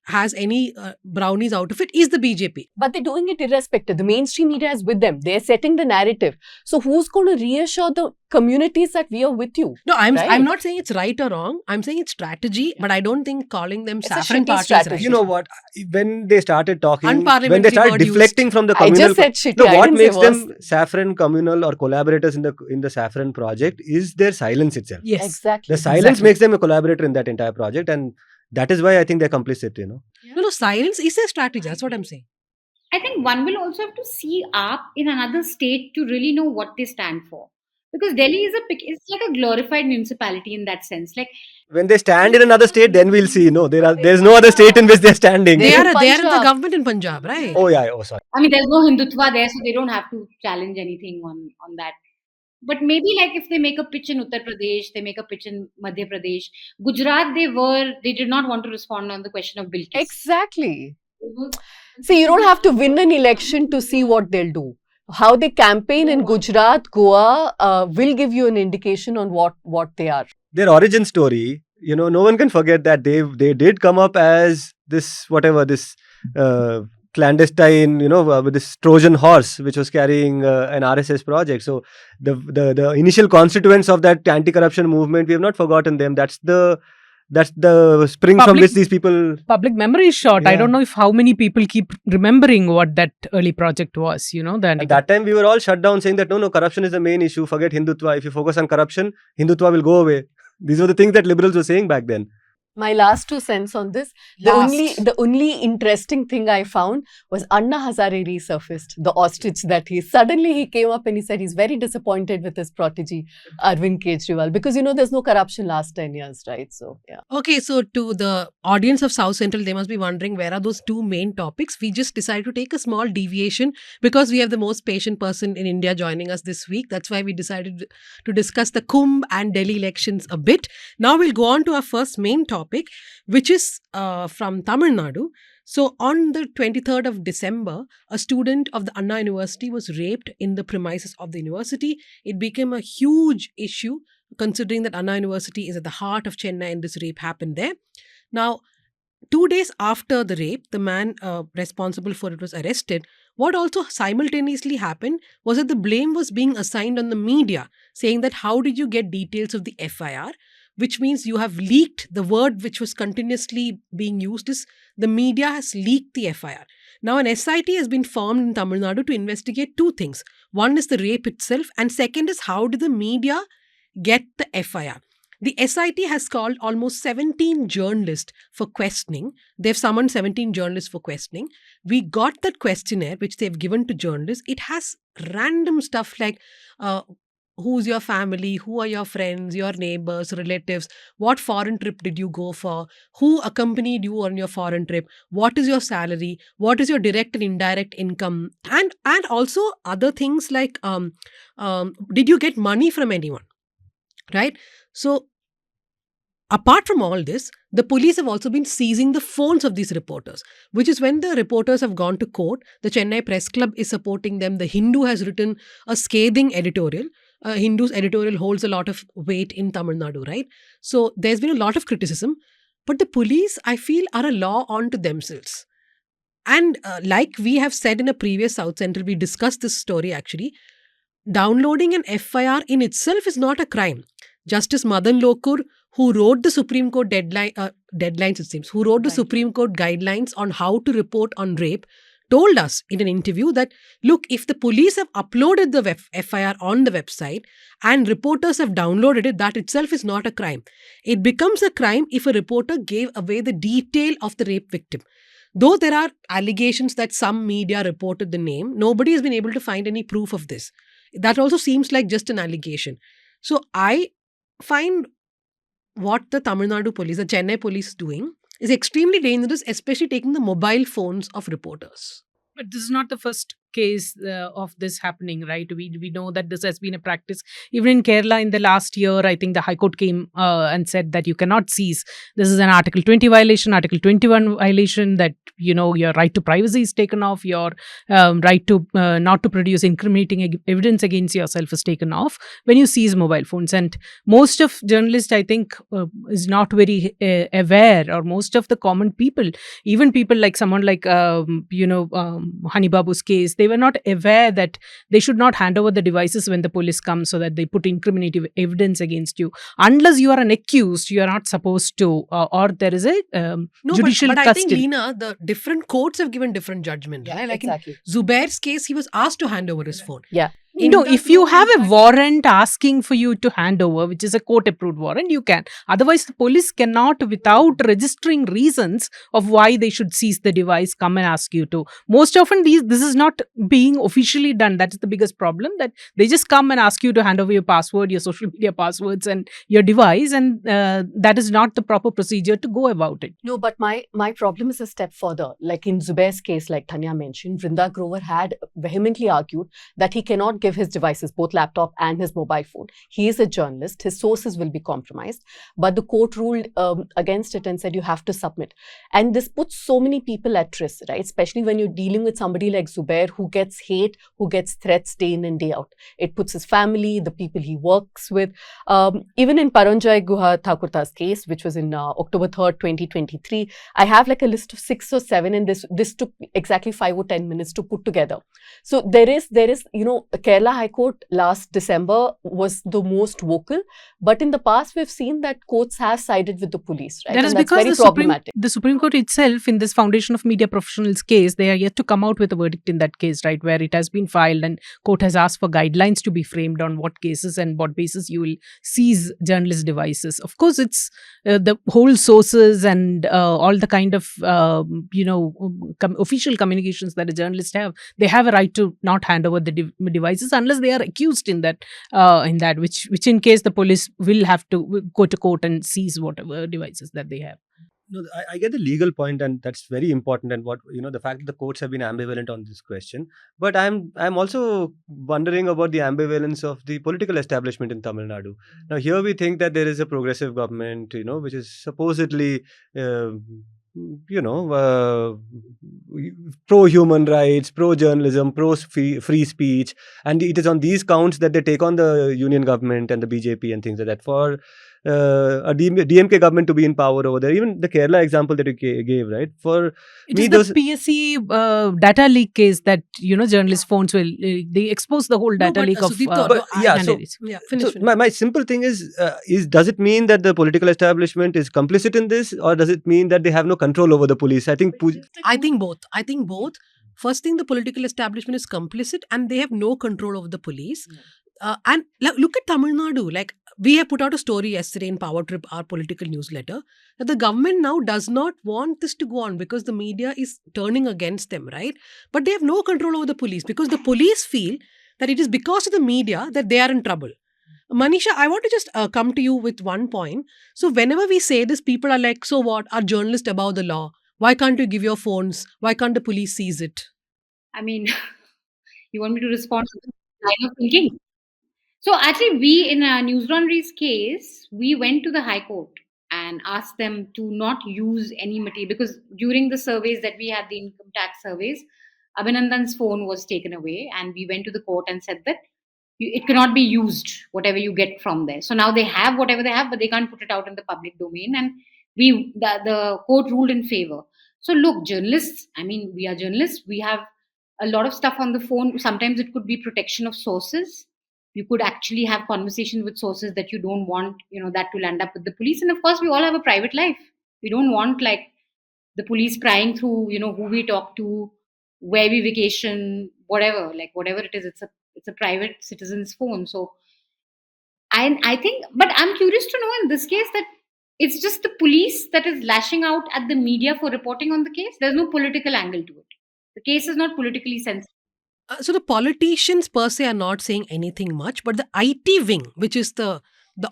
has any brownies out of it is the BJP. But they're doing it irrespective. The mainstream media is with them. They're setting the narrative. So who's going to reassure the communities that we are with you? No, I'm Right. not saying it's right or wrong. I'm saying it's strategy, but I don't think calling them It's a saffron shitty parties strategy. right. You know what? When they started talking, when they Unparliamentary started word used. deflecting from the I communal, just said shitty. no, I what didn't say makes worse. them saffron communal or collaborators in the saffron project is their silence itself. Yes. Exactly. The silence makes them a collaborator in that entire project, and that is why I think they're complicit. No, silence is a strategy. That's what I'm saying. I think one will also have to see AAP in another state to really know what they stand for. Because Delhi it's like a glorified municipality in that sense. Like When they stand in another state, then we'll see. No, there's no other state in which they're standing. They They're are in in the Punjab. government in Punjab, right? Oh yeah. Oh sorry. I mean, there's no Hindutva there, so they don't have to challenge anything on that. But maybe like if they make a pitch in Uttar Pradesh, they make a pitch in Madhya Pradesh, Gujarat, they did not want to respond on the question of Bilkis. Exactly. See, you don't have to win an election to see what they'll do. How they campaign in Gujarat, Goa will give you an indication on what they are. Their origin story, no one can forget that they did come up as this clandestine, with this Trojan horse which was carrying an RSS project. So the initial constituents of that anti-corruption movement, we have not forgotten them. That's the spring from Public- which these people. Public memory is short. I Yeah. don't know if how many people keep remembering what that early project was, At that time, we were all shut down saying that no, corruption is the main issue. Forget Hindutva. If you focus on corruption, Hindutva will go away. These were the things that liberals were saying back then. My last 2 cents on this. The only interesting thing I found was Anna Hazare resurfaced, the ostrich that he came up and he said he's very disappointed with his protege, Arvind Kejriwal, because there's no corruption last 10 years, right? So, yeah. Okay, so to the audience of South Central, they must be wondering where are those two main topics. We just decided to take a small deviation because we have the most patient person in India joining us this week. That's why we decided to discuss the Kumbh and Delhi elections a bit. Now we'll go on to our first main topic, which is from Tamil Nadu. So on the 23rd of December, a student of the Anna University was raped in the premises of the university. It became a huge issue considering that Anna University is at the heart of Chennai and this rape happened there. Now, 2 days after the rape, the man responsible for it was arrested. What also simultaneously happened was that the blame was being assigned on the media, saying that how did you get details of the FIR? Which means you have leaked. The word which was continuously being used is the media has leaked the FIR. Now, an SIT has been formed in Tamil Nadu to investigate two things. One is the rape itself, and second is how did the media get the FIR. The SIT has called almost 17 journalists for questioning. They've summoned 17 journalists for questioning. We got that questionnaire, which they've given to journalists. It has random stuff like who's your family, who are your friends, your neighbors, relatives, what foreign trip did you go for, who accompanied you on your foreign trip, what is your salary, what is your direct and indirect income, and also other things like did you get money from anyone, right? So apart from all this, the police have also been seizing the phones of these reporters, which is when the reporters have gone to court. The Chennai Press Club is supporting them. The Hindu has written a scathing editorial. Hindu's editorial holds a lot of weight in Tamil Nadu, right? So there's been a lot of criticism. But the police, I feel, are a law unto themselves. And like we have said in a previous South Central, we discussed this story actually. Downloading an FIR in itself is not a crime. Justice Madan Lokur, who wrote the Supreme Court deadlines, it seems, who wrote the Supreme Court guidelines on how to report on rape, told us in an interview that, look, if the police have uploaded the FIR on the website and reporters have downloaded it, that itself is not a crime. It becomes a crime if a reporter gave away the detail of the rape victim. Though there are allegations that some media reported the name, nobody has been able to find any proof of this. That also seems like just an allegation. So I find what the Tamil Nadu police, the Chennai police is doing is extremely dangerous, especially taking the mobile phones of reporters. But this is not the first case of this happening, right? We know that this has been a practice. Even in Kerala in the last year, I think the High Court came and said that you cannot seize. This is an Article 20 violation, Article 21 violation, that, you know, your right to privacy is taken off, your right to not to produce incriminating evidence against yourself is taken off when you seize mobile phones. And most of journalists, I think, is not very aware, or most of the common people, even people like someone like, Hani Babu's case, they were not aware that they should not hand over the devices when the police come so that they put incriminating evidence against you. Unless you are an accused, you are not supposed to, or there is a judicial but custody. I think, Leena, the different courts have given different judgment. Yeah, right? Like exactly. in Zubair's case, he was asked to hand over his phone. Yeah. No, if you have a warrant asking for you to hand over, which is a court-approved warrant, you can. Otherwise, the police cannot, without registering reasons of why they should seize the device, come and ask you to. Most often, this is not being officially done. That is the biggest problem, that they just come and ask you to hand over your password, your social media passwords and your device, and that is not the proper procedure to go about it. No, but my problem is a step further. Like in Zubair's case, like Dhanya mentioned, Vrinda Grover had vehemently argued that he cannot give his devices, both laptop and his mobile phone. He is a journalist. His sources will be compromised. But the court ruled against it and said you have to submit. And this puts so many people at risk, right? Especially when you're dealing with somebody like Zubair, who gets hate, who gets threats day in and day out. It puts his family, the people he works with. Even in Paranjay Guha Thakurta's case, which was in October 3rd, 2023, I have like a list of 6 or 7, and this took exactly 5 or 10 minutes to put together. So there is, Kerala High Court last December was the most vocal, but in the past we've seen that courts have sided with the police, right? That is because the Supreme Court itself, in this Foundation of Media Professionals case, they are yet to come out with a verdict in that case, right, where it has been filed and court has asked for guidelines to be framed on what cases and what basis you will seize journalist devices. Of course, it's the whole sources and all the kind of official communications that a journalist have. They have a right to not hand over the devices unless they are accused in that, which in case the police will have to go to court and seize whatever devices that they have. No, I get the legal point, and that's very important. And what the fact that the courts have been ambivalent on this question, but I'm also wondering about the ambivalence of the political establishment in Tamil Nadu. Now, here we think that there is a progressive government, which is supposedly pro-human rights, pro-journalism, pro-free speech. And it is on these counts that they take on the union government and the BJP and things like that. For a DMK government to be in power over there, even the Kerala example that you gave, right? For it me, is the PSC data leak case that, journalist phones will, they expose the whole data leak of candidates. My simple thing is does it mean that the political establishment is complicit in this, or does it mean that they have no control over the police? I think both. First thing, the political establishment is complicit and they have no control over the police. And look at Tamil Nadu. Like, we have put out a story yesterday in Power Trip, our political newsletter, that the government now does not want this to go on because the media is turning against them, right? But they have no control over the police because the police feel that it is because of the media that they are in trouble. Manisha, I want to just come to you with one point. So, whenever we say this, people are like, so what? Are journalists above the law? Why can't you give your phones? Why can't the police seize it? I mean, you want me to respond to this line of thinking? So actually, we in Newslaundry's case, we went to the High Court and asked them to not use any material because during the surveys that we had, the income tax surveys, Abhinandan's phone was taken away, and we went to the court and said that it cannot be used whatever you get from there. So now they have whatever they have, but they can't put it out in the public domain, and the court ruled in favor. So look, journalists. I mean, we are journalists. We have a lot of stuff on the phone. Sometimes it could be protection of sources. You could actually have conversations with sources that you don't want, that will end up with the police. And of course, we all have a private life. We don't want like the police prying through, who we talk to, where we vacation, whatever, like whatever it is. It's a private citizen's phone. So I think, but I'm curious to know in this case that it's just the police that is lashing out at the media for reporting on the case. There's no political angle to it. The case is not politically sensitive. So the politicians per se are not saying anything much, but the IT wing, which is the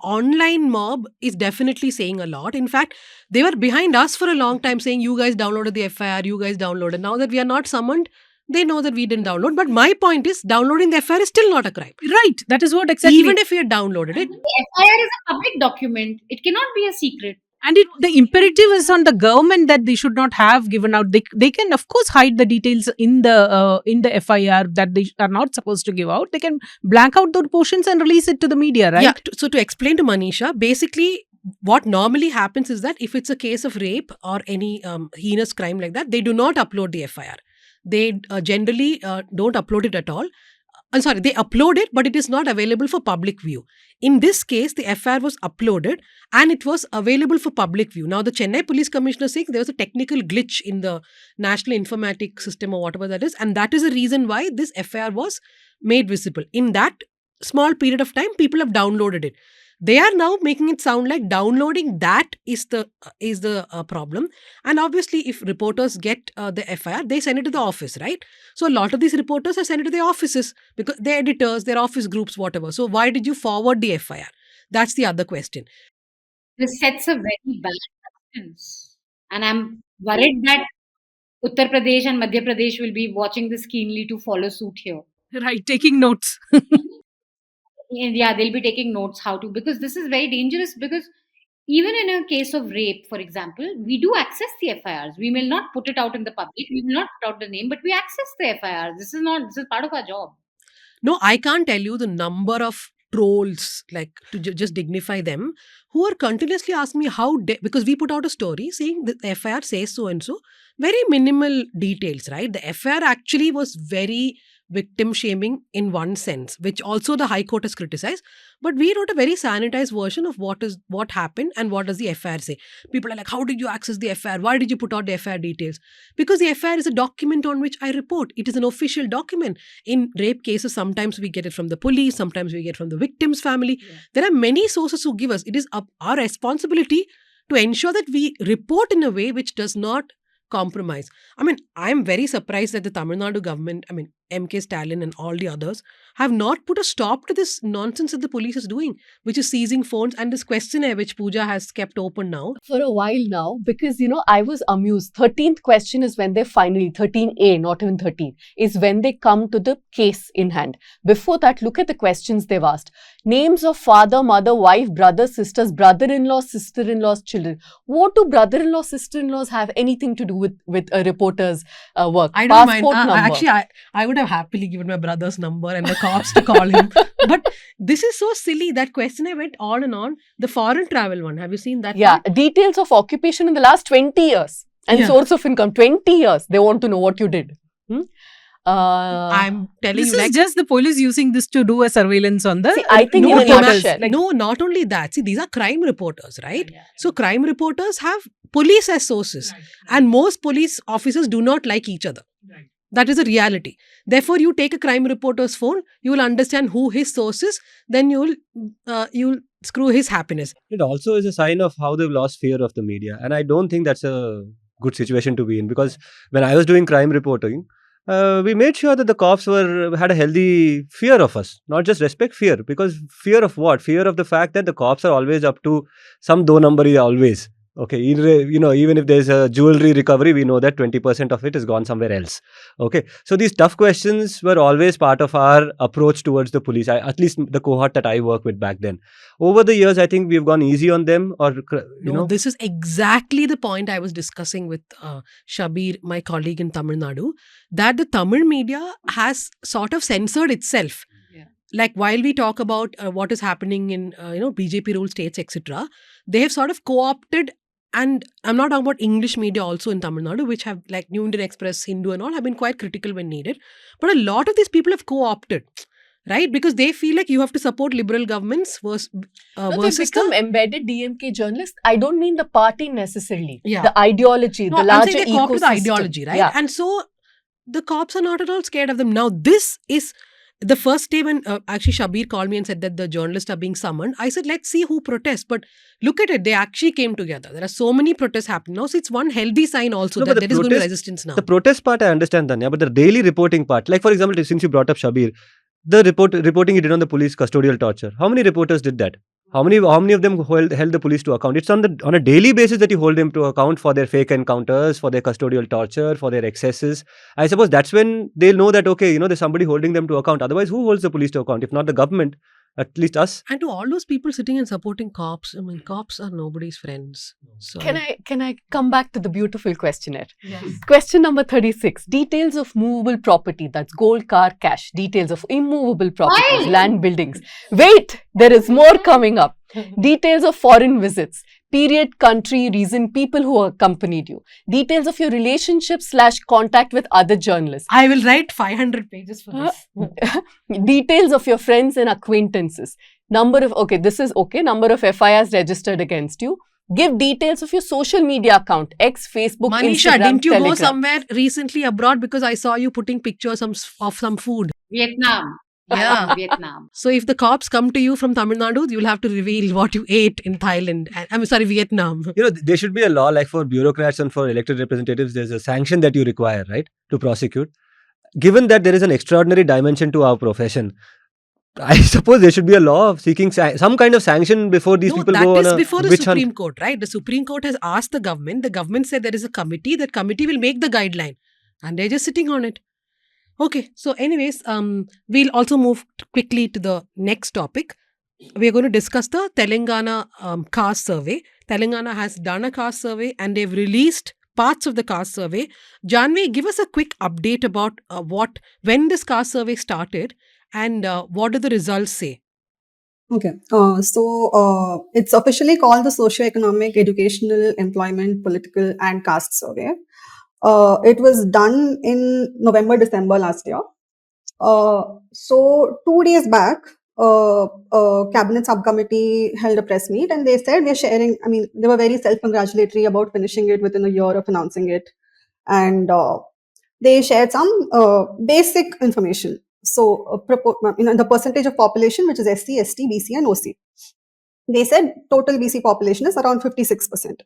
online mob, is definitely saying a lot. In fact, they were behind us for a long time saying, you guys downloaded the FIR, you guys downloaded. Now that we are not summoned, they know that we didn't download. But my point is, downloading the FIR is still not a crime. Right. That is what exactly. Even if we had downloaded it. The FIR is a public document. It cannot be a secret. And the imperative is on the government that they should not have given out. They can of course hide the details in the FIR that they are not supposed to give out. They can blank out those portions and release it to the media, right? Yeah. So to explain to Manisha, basically what normally happens is that if it's a case of rape or any heinous crime like that, they do not upload the FIR. They generally don't upload it at all. I'm sorry, they upload it, but it is not available for public view. In this case, the FIR was uploaded and it was available for public view. Now, the Chennai Police Commissioner saying there was a technical glitch in the National Informatic System or whatever that is, and that is the reason why this FIR was made visible. In that small period of time, people have downloaded it. They are now making it sound like downloading that is the problem. And obviously, if reporters get the FIR, they send it to the office, right? So a lot of these reporters are sent it to their offices because their editors, their office groups, whatever. So why did you forward the FIR? That's the other question. This sets a very bad precedence. And I'm worried that Uttar Pradesh and Madhya Pradesh will be watching this keenly to follow suit here. Right, taking notes. Yeah, they'll be taking notes how to, because this is very dangerous, because even in a case of rape, for example, we do access the FIRs. We will not put it out in the public. We will not put out the name, but we access the FIRs. This is part of our job. No, I can't tell you the number of trolls, like to just dignify them, who are continuously asking me because we put out a story saying the FIR says so and so, very minimal details, right? The FIR actually was very victim shaming in one sense, which also the High Court has criticized. But we wrote a very sanitized version of what happened and what does the FIR say. People are like, how did you access the FIR? Why did you put out the FIR details? Because the FIR is a document on which I report. It is an official document. In rape cases, sometimes we get it from the police, sometimes we get from the victim's family. Yeah. There are many sources who give us. It is our responsibility to ensure that we report in a way which does not compromise. I mean, I'm very surprised that the Tamil Nadu government, MK Stalin and all the others, have not put a stop to this nonsense that the police is doing, which is seizing phones and this questionnaire which Pooja has kept open now. For a while now, because, I was amused. 13th question is when they finally, 13A, not even 13, is when they come to the case in hand. Before that, look at the questions they've asked. Names of father, mother, wife, brothers, sisters, brother-in-law, sister-in-law's children. What do brother-in-law, sister-in-laws have anything to do with a reporter's work? I don't Passport mind. number. Actually, I would have happily given my brother's number and the cops to call him. But this is so silly. That question I went on and on. The foreign travel one. Have you seen that? Yeah. One? Details of occupation in the last 20 years. And source of income. 20 years. They want to know what you did. I'm telling this you, is just the police using this to do a surveillance on the. See, I think no, not only that. See, these are crime reporters, right? Yeah. So crime reporters have police as sources, right. And most police officers do not like each other. Right. That is a reality. Therefore, you take a crime reporter's phone, you will understand who his source is. Then you'll screw his happiness. It also is a sign of how they've lost fear of the media, and I don't think that's a good situation to be in, because when I was doing crime reporting, we made sure that the cops had a healthy fear of us, not just respect, fear. Because fear of what? Fear of the fact that the cops are always up to some do number, always. Okay, even if there's a jewelry recovery, we know that 20% of it has gone somewhere else. Okay, so these tough questions were always part of our approach towards the police. At least the cohort that I worked with back then. Over the years, I think we've gone easy on them, or No, this is exactly the point I was discussing with Shabir, my colleague in Tamil Nadu, that the Tamil media has sort of censored itself. Yeah. Like while we talk about what is happening in BJP ruled states, etc., they have sort of co-opted. And I'm not talking about English media also in Tamil Nadu, which have like New Indian Express, Hindu and all have been quite critical when needed. But a lot of these people have co-opted, right? Because they feel like you have to support liberal governments versus No, they versus become the... embedded DMK journalists. I don't mean the party necessarily. Yeah. The ideology, No, the I'm larger saying they co-opt to the ecosystem. ideology, right? Yeah. And so the cops are not at all scared of them. Now, this is the first day when actually Shabir called me and said that the journalists are being summoned. I said, let's see who protests. But look at it, they actually came together. There are so many protests happening now. So it's one healthy sign also No, that but there the is going to be protest- resistance now. The protest part, I understand, Dhanya, but the daily reporting part, like for example, since you brought up Shabir, the reporting he did on the police custodial torture. How many reporters did that? How many of them held the police to account? It's on a daily basis that you hold them to account for their fake encounters, for their custodial torture, for their excesses. I suppose that's when they'll know that, okay, there's somebody holding them to account. Otherwise, who holds the police to account? If not the government, at least us. And to all those people sitting and supporting cops, I mean, cops are nobody's friends. So Can I come back to the beautiful questionnaire? Yes. Question number 36. Details of movable property, that's gold, car, cash. Details of immovable properties, Why? land, buildings. Wait, there is more coming up. Details of foreign visits. Period, country, reason, people who accompanied you. Details of your relationship/contact with other journalists. I will write 500 pages for this. Details of your friends and acquaintances. Number of FIRs registered against you. Give details of your social media account, X, Facebook, Manisha, Instagram, didn't you Telegram. go somewhere recently abroad because I saw you putting pictures of some food? Vietnam. Yeah. Vietnam. So if the cops come to you from Tamil Nadu, you'll have to reveal what you ate in Thailand. I'm sorry, Vietnam. There should be a law like for bureaucrats and for elected representatives. There's a sanction that you require, right, to prosecute. Given that there is an extraordinary dimension to our profession, I suppose there should be a law of seeking some kind of sanction before these people go on that is a before the witch hunt. Supreme Court, right? The Supreme Court has asked the government said there is a committee, that committee will make the guideline and they're just sitting on it. Okay, so anyways, we'll also move quickly to the next topic. We're going to discuss the Telangana caste survey. Telangana has done a caste survey and they've released parts of the caste survey. Jahnavi, give us a quick update about when this caste survey started and what do the results say? Okay, so it's officially called the socio-economic, educational, employment, political, and caste survey. It was done in November, December last year. So 2 days back, cabinet subcommittee held a press meet and they said we're sharing. I mean, they were very self-congratulatory about finishing it within a year of announcing it, and they shared some basic information. So, the percentage of population, which is SC, ST, BC, and OC. They said total BC population is around 56%.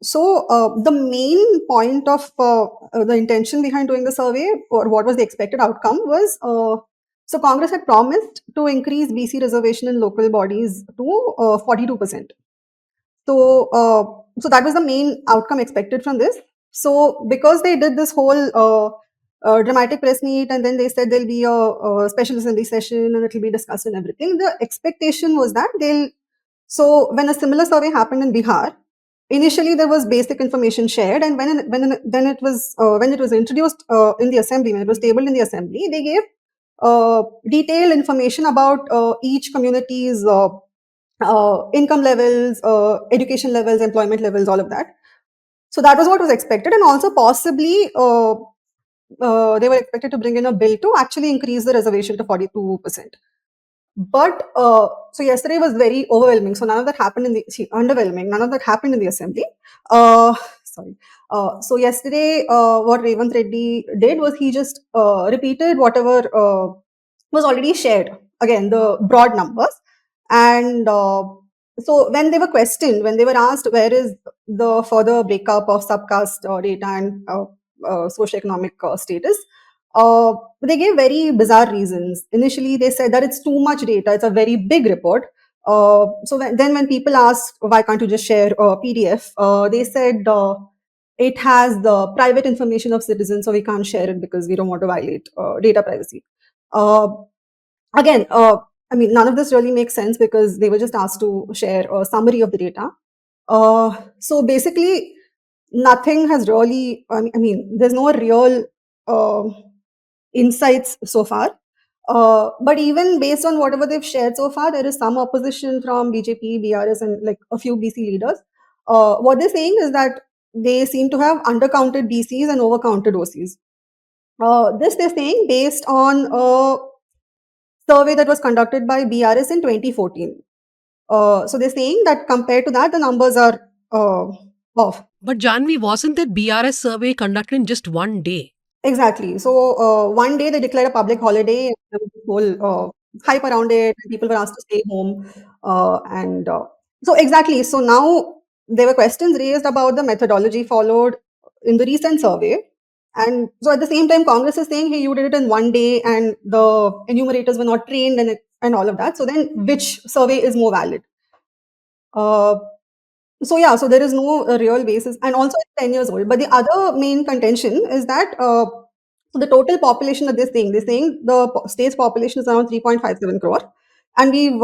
So the main point of the intention behind doing the survey, or what was the expected outcome, was so Congress had promised to increase BC reservation in local bodies to 42%. So that was the main outcome expected from this. So because they did this whole dramatic press meet and then they said there'll be a special assembly session and it'll be discussed and everything, the expectation was that so when a similar survey happened in Bihar, initially there was basic information shared, and when it was introduced in the assembly, when it was tabled in the assembly, they gave detailed information about each community's income levels, education levels, employment levels, all of that. So that was what was expected, and also possibly they were expected to bring in a bill to actually increase the reservation to 42%. But so yesterday was very overwhelming. So none of that happened underwhelming. None of that happened in the assembly. So yesterday, what Revanth Reddy did was he just repeated whatever was already shared. Again, the broad numbers. And so when they were questioned, when they were asked where is the further breakup of subcaste data and socioeconomic status. They gave very bizarre reasons. Initially, they said that it's too much data. It's a very big report. Then when people asked, why can't you just share a PDF? They said it has the private information of citizens, so we can't share it because we don't want to violate data privacy. Uh, Again, I mean, none of this really makes sense because they were just asked to share a summary of the data. So basically, nothing has really, I mean, there's no real insights so far. But even based on whatever they've shared so far, there is some opposition from BJP, BRS, and like a few BC leaders. What they're saying is that they seem to have undercounted BCs and overcounted OCs. This they're saying based on a survey that was conducted by BRS in 2014. So they're saying that compared to that, the numbers are off. But Jahnavi, wasn't that BRS survey conducted in just one day? Exactly. So one day they declared a public holiday, and there was this whole hype around it. People were asked to stay home, so exactly. So now there were questions raised about the methodology followed in the recent survey, and so at the same time, Congress is saying, "Hey, you did it in one day, and the enumerators were not trained, and all of that." So then, which survey is more valid? So yeah, so there is no real basis, and also it's 10 years old. But the other main contention is that the total population that they're saying the state's population is around 3.57 crore, and we've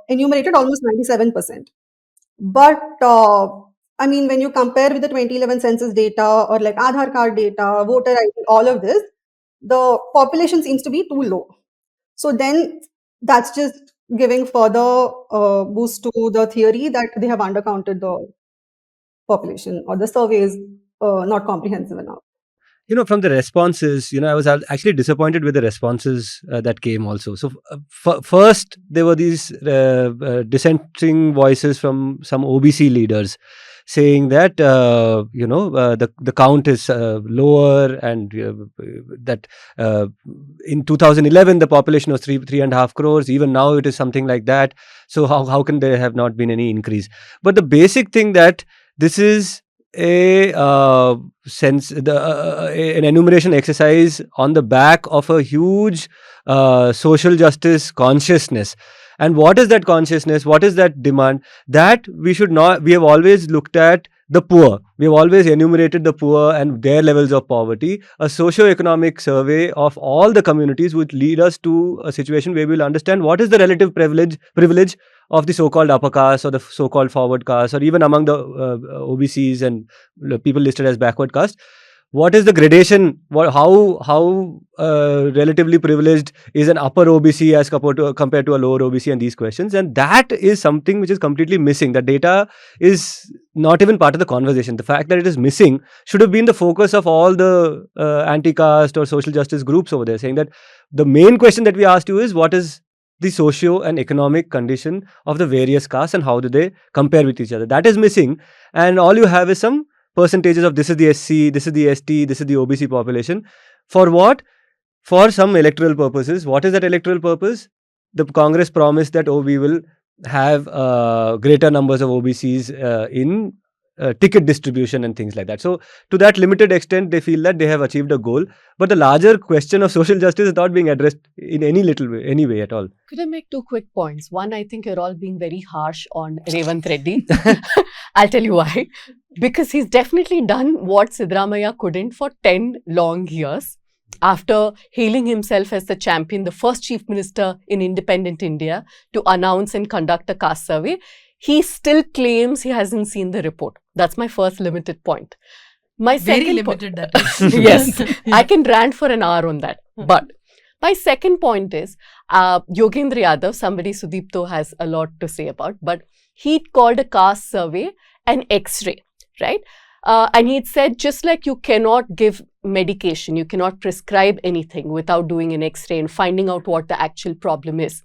enumerated almost 97%. But I mean, when you compare with the 2011 census data or like Aadhaar card data, voter ID, all of this, the population seems to be too low. So then that's just giving further boost to the theory that they have undercounted the population or the survey is not comprehensive enough. From the responses, I was actually disappointed with the responses that came also. So first, there were these dissenting voices from some OBC leaders saying that the count is lower, and that in 2011 the population was 3.5 crores. Even now it is something like that. So how can there have not been any increase? But the basic thing that this is an enumeration exercise on the back of a huge social justice consciousness. And what is that consciousness? What is that demand? That we have always looked at the poor. We have always enumerated the poor and their levels of poverty. A socio-economic survey of all the communities would lead us to a situation where we will understand what is the relative privilege of the so-called upper caste or the so-called forward caste, or even among the OBCs and people listed as backward caste. What is the gradation? How relatively privileged is an upper OBC as compared to a lower OBC, and these questions? And that is something which is completely missing. The data is not even part of the conversation. The fact that it is missing should have been the focus of all the anti-caste or social justice groups over there, saying that the main question that we asked you is what is the socio and economic condition of the various castes and how do they compare with each other. That is missing, and all you have is some percentages of this is the SC, this is the ST, this is the OBC population. For what? For some electoral purposes. What is that electoral purpose? The Congress promised that we will have greater numbers of OBCs in ticket distribution and things like that. So to that limited extent, they feel that they have achieved a goal. But the larger question of social justice is not being addressed in any way at all. Could I make two quick points? One, I think you're all being very harsh on Revanth Reddy. I'll tell you why. Because he's definitely done what Siddaramaiah couldn't for 10 long years. After hailing himself as the champion, the first chief minister in independent India to announce and conduct a caste survey, he still claims he hasn't seen the report. That's my first limited point. My Very second limited that is. Yes, I can rant for an hour on that. But my second point is, Yogendra Yadav, somebody Sudipto has a lot to say about, but he called a caste survey an X-ray, right? And he said, just like you cannot give medication, you cannot prescribe anything without doing an X-ray and finding out what the actual problem is.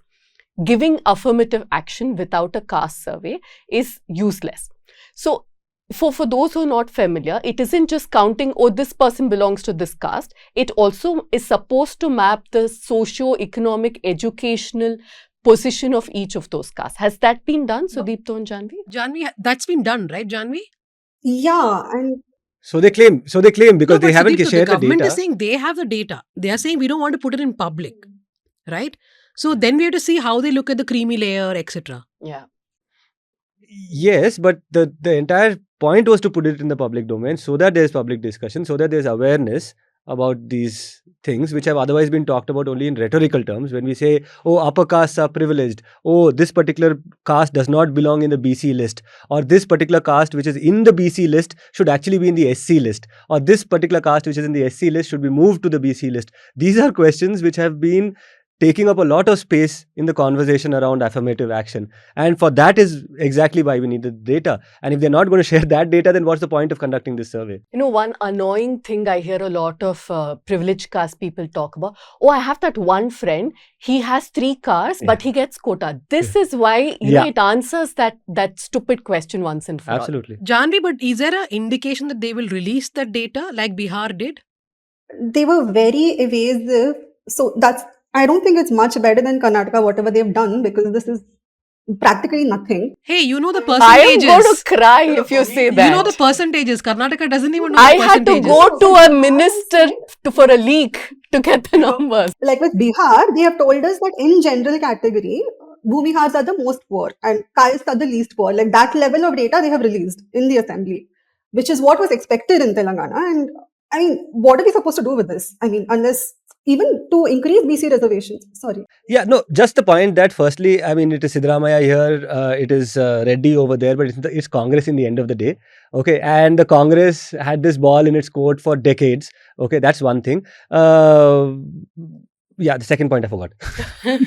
Giving affirmative action without a caste survey is useless. So, for those who are not familiar, it isn't just counting, oh, this person belongs to this caste. It also is supposed to map the socio-economic, educational position of each of those castes. Has that been done, Sudipto and Jahnavi? Jahnavi, that's been done, right, Jahnavi? Yeah, and So they claim because No, they but haven't Sudipto, the shared the government data. is saying they have the data. They are saying we don't want to put it in public, right? So then we have to see how they look at the creamy layer, etc. Yeah. Yes, but the entire point was to put it in the public domain so that there's public discussion, so that there's awareness about these things which have otherwise been talked about only in rhetorical terms. When we say, oh, upper castes are privileged, oh, this particular caste does not belong in the BC list, or this particular caste which is in the BC list should actually be in the SC list, or this particular caste which is in the SC list should be moved to the BC list. These are questions which have been taking up a lot of space in the conversation around affirmative action. And for that is exactly why we need the data. And if they're not going to share that data, then what's the point of conducting this survey? You know, one annoying thing I hear a lot of privileged caste people talk about, oh, I have that one friend, he has 3 cars, but he gets quota. This is why, you know, it answers that stupid question once and for all. Absolutely. Jahnavi, but is there an indication that they will release that data like Bihar did? They were very evasive. So I don't think it's much better than Karnataka, whatever they've done, because this is practically nothing. Hey, you know the I am percentages. going to cry if you say that. You know the percentages. Karnataka doesn't even know I the had to percentages. go to a minister for a leak to get the numbers. Like with Bihar, they have told us that in general category, Bhumihars are the most poor and Castes are the least poor. Like that level of data they have released in the assembly, which is what was expected in Telangana. And I mean, what are we supposed to do with this? I mean, unless even to increase BC reservations. Sorry. Yeah, no, just the point that firstly, I mean, it is Siddaramaiah here, it is Reddy over there, but it's Congress in the end of the day. Okay, and the Congress had this ball in its court for decades. Okay, that's one thing. Yeah, the second point I forgot. No,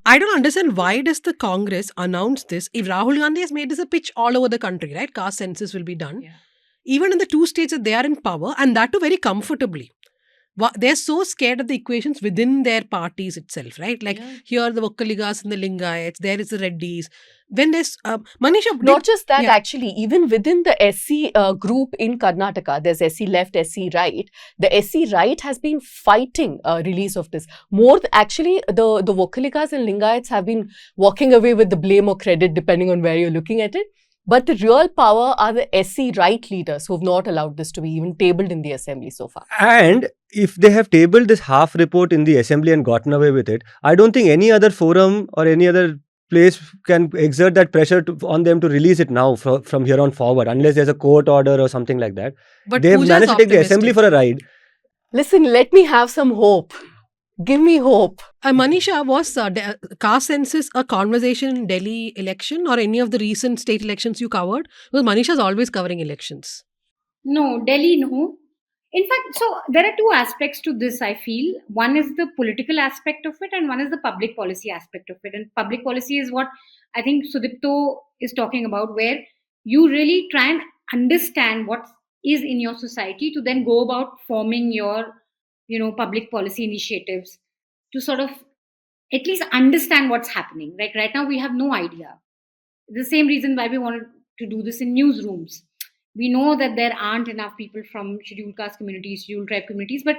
I don't understand why does the Congress announce this if Rahul Gandhi has made this a pitch all over the country, right? Caste census will be done. Yeah. Even in the 2 states that they are in power, and that too very comfortably. They're so scared of the equations within their parties itself, right? Like here the Vokkaligas and the Lingayats, there is the Reddys. When there's Manisha, not just that, actually, even within the SC group in Karnataka, there's SC left, SC right. The SC right has been fighting release of this. Actually, the Vokkaligas and Lingayats have been walking away with the blame or credit depending on where you're looking at it. But the real power are the SC right leaders who have not allowed this to be even tabled in the assembly so far. And if they have tabled this half report in the assembly and gotten away with it, I don't think any other forum or any other place can exert that pressure on them to release it now from here on forward, unless there's a court order or something like that. But they've Pooja's managed to take the assembly optimistic. for a ride. Listen, let me have some hope. Give me hope. Manisha, was caste census a conversation in Delhi election or any of the recent state elections you covered? Because Manisha's always covering elections. No, Delhi, no. In fact, so there are 2 aspects to this, I feel. One is the political aspect of it, and one is the public policy aspect of it. And public policy is what I think Sudipto is talking about, where you really try and understand what is in your society to then go about forming your, public policy initiatives to sort of at least understand what's happening. Like right now, we have no idea. The same reason why we wanted to do this in newsrooms. We know that there aren't enough people from scheduled caste communities, scheduled tribe communities, but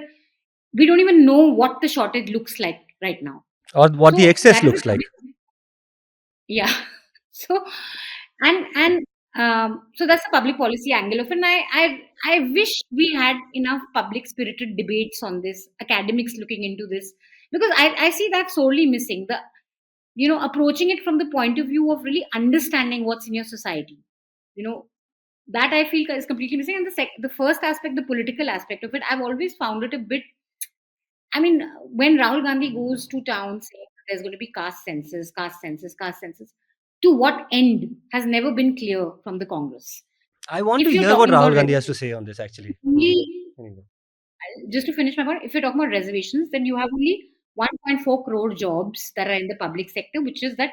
we don't even know what the shortage looks like right now. Or what the excess that is looks like. Yeah. So, and so that's the public policy angle of it. And I wish we had enough public spirited debates on this, academics looking into this, because I see that sorely missing. Approaching it from the point of view of really understanding what's in your society. That I feel is completely missing. And the first aspect, the political aspect of it, I've always found it a bit. I mean, when Rahul Gandhi goes to town saying there's going to be caste census, to what end has never been clear from the Congress. I want If to you're hear what talking about Rahul Gandhi has to say on this actually. Anyway. Just to finish my point, if you're talking about reservations, then you have only 1.4 crore jobs that are in the public sector, which is that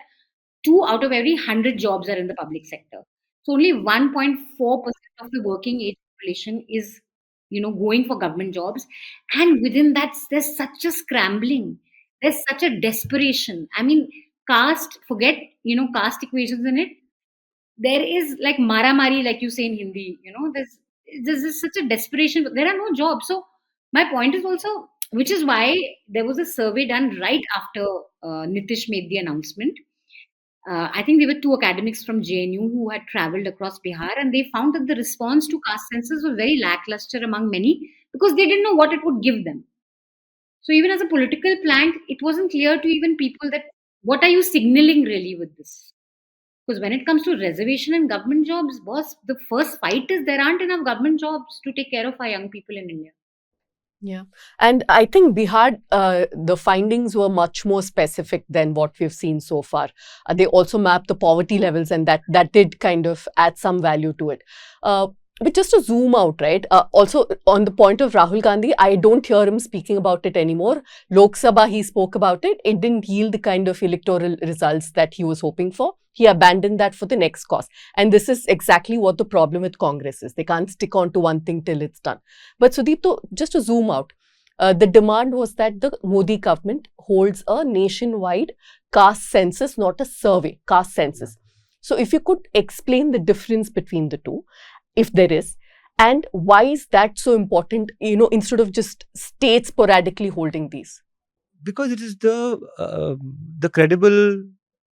2 out of every 100 jobs are in the public sector. So only 1.4% of the working age population is, going for government jobs. And within that, there's such a scrambling. There's such a desperation. I mean, forget, caste equations in it. There is like maramari, like you say in Hindi, there's such a desperation. There are no jobs. So my point is also, which is why there was a survey done right after Nitish made the announcement. I think there were two academics from JNU who had traveled across Bihar, and they found that the response to caste census was very lackluster among many because they didn't know what it would give them. So even as a political plank, it wasn't clear to even people that what are you signaling really with this? Because when it comes to reservation and government jobs, boss, the first fight is there aren't enough government jobs to take care of our young people in India. Yeah. And I think Bihar, the findings were much more specific than what we've seen so far. They also mapped the poverty levels, and that did kind of add some value to it. But just to zoom out, right? Also, on the point of Rahul Gandhi, I don't hear him speaking about it anymore. Lok Sabha, he spoke about it. It didn't yield the kind of electoral results that he was hoping for. He abandoned that for the next cause. And this is exactly what the problem with Congress is. They can't stick on to one thing till it's done. But Sudipto, just to zoom out, the demand was that the Modi government holds a nationwide caste census, not a survey, caste census. So if you could explain the difference between the two, if there is, and why is that so important, instead of just states sporadically holding these? Because it is the credible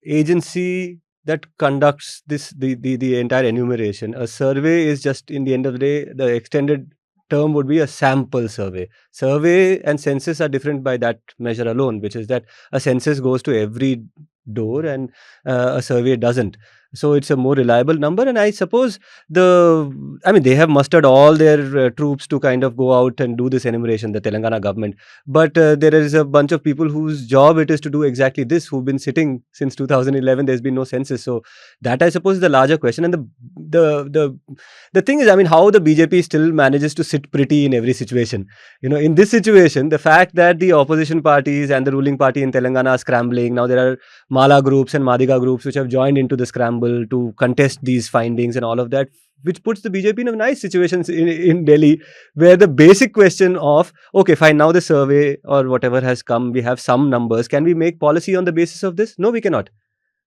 agency that conducts the entire enumeration. A survey is just, in the end of the day, the extended term would be a sample survey. Survey and census are different by that measure alone, which is that a census goes to every door and a survey doesn't. So it's a more reliable number, and I suppose they have mustered all their troops to kind of go out and do this enumeration, the Telangana government. But there is a bunch of people whose job it is to do exactly this, who've been sitting since 2011. There's been no census, so that, I suppose, is the larger question. And the thing is, how the BJP still manages to sit pretty in every situation. In this situation, the fact that the opposition parties and the ruling party in Telangana are scrambling now, there are Mala groups and Madiga groups which have joined into the scramble to contest these findings and all of that, which puts the BJP in a nice situation in Delhi, where the basic question of, okay, fine, now the survey or whatever has come, we have some numbers, can we make policy on the basis of this? No, we cannot.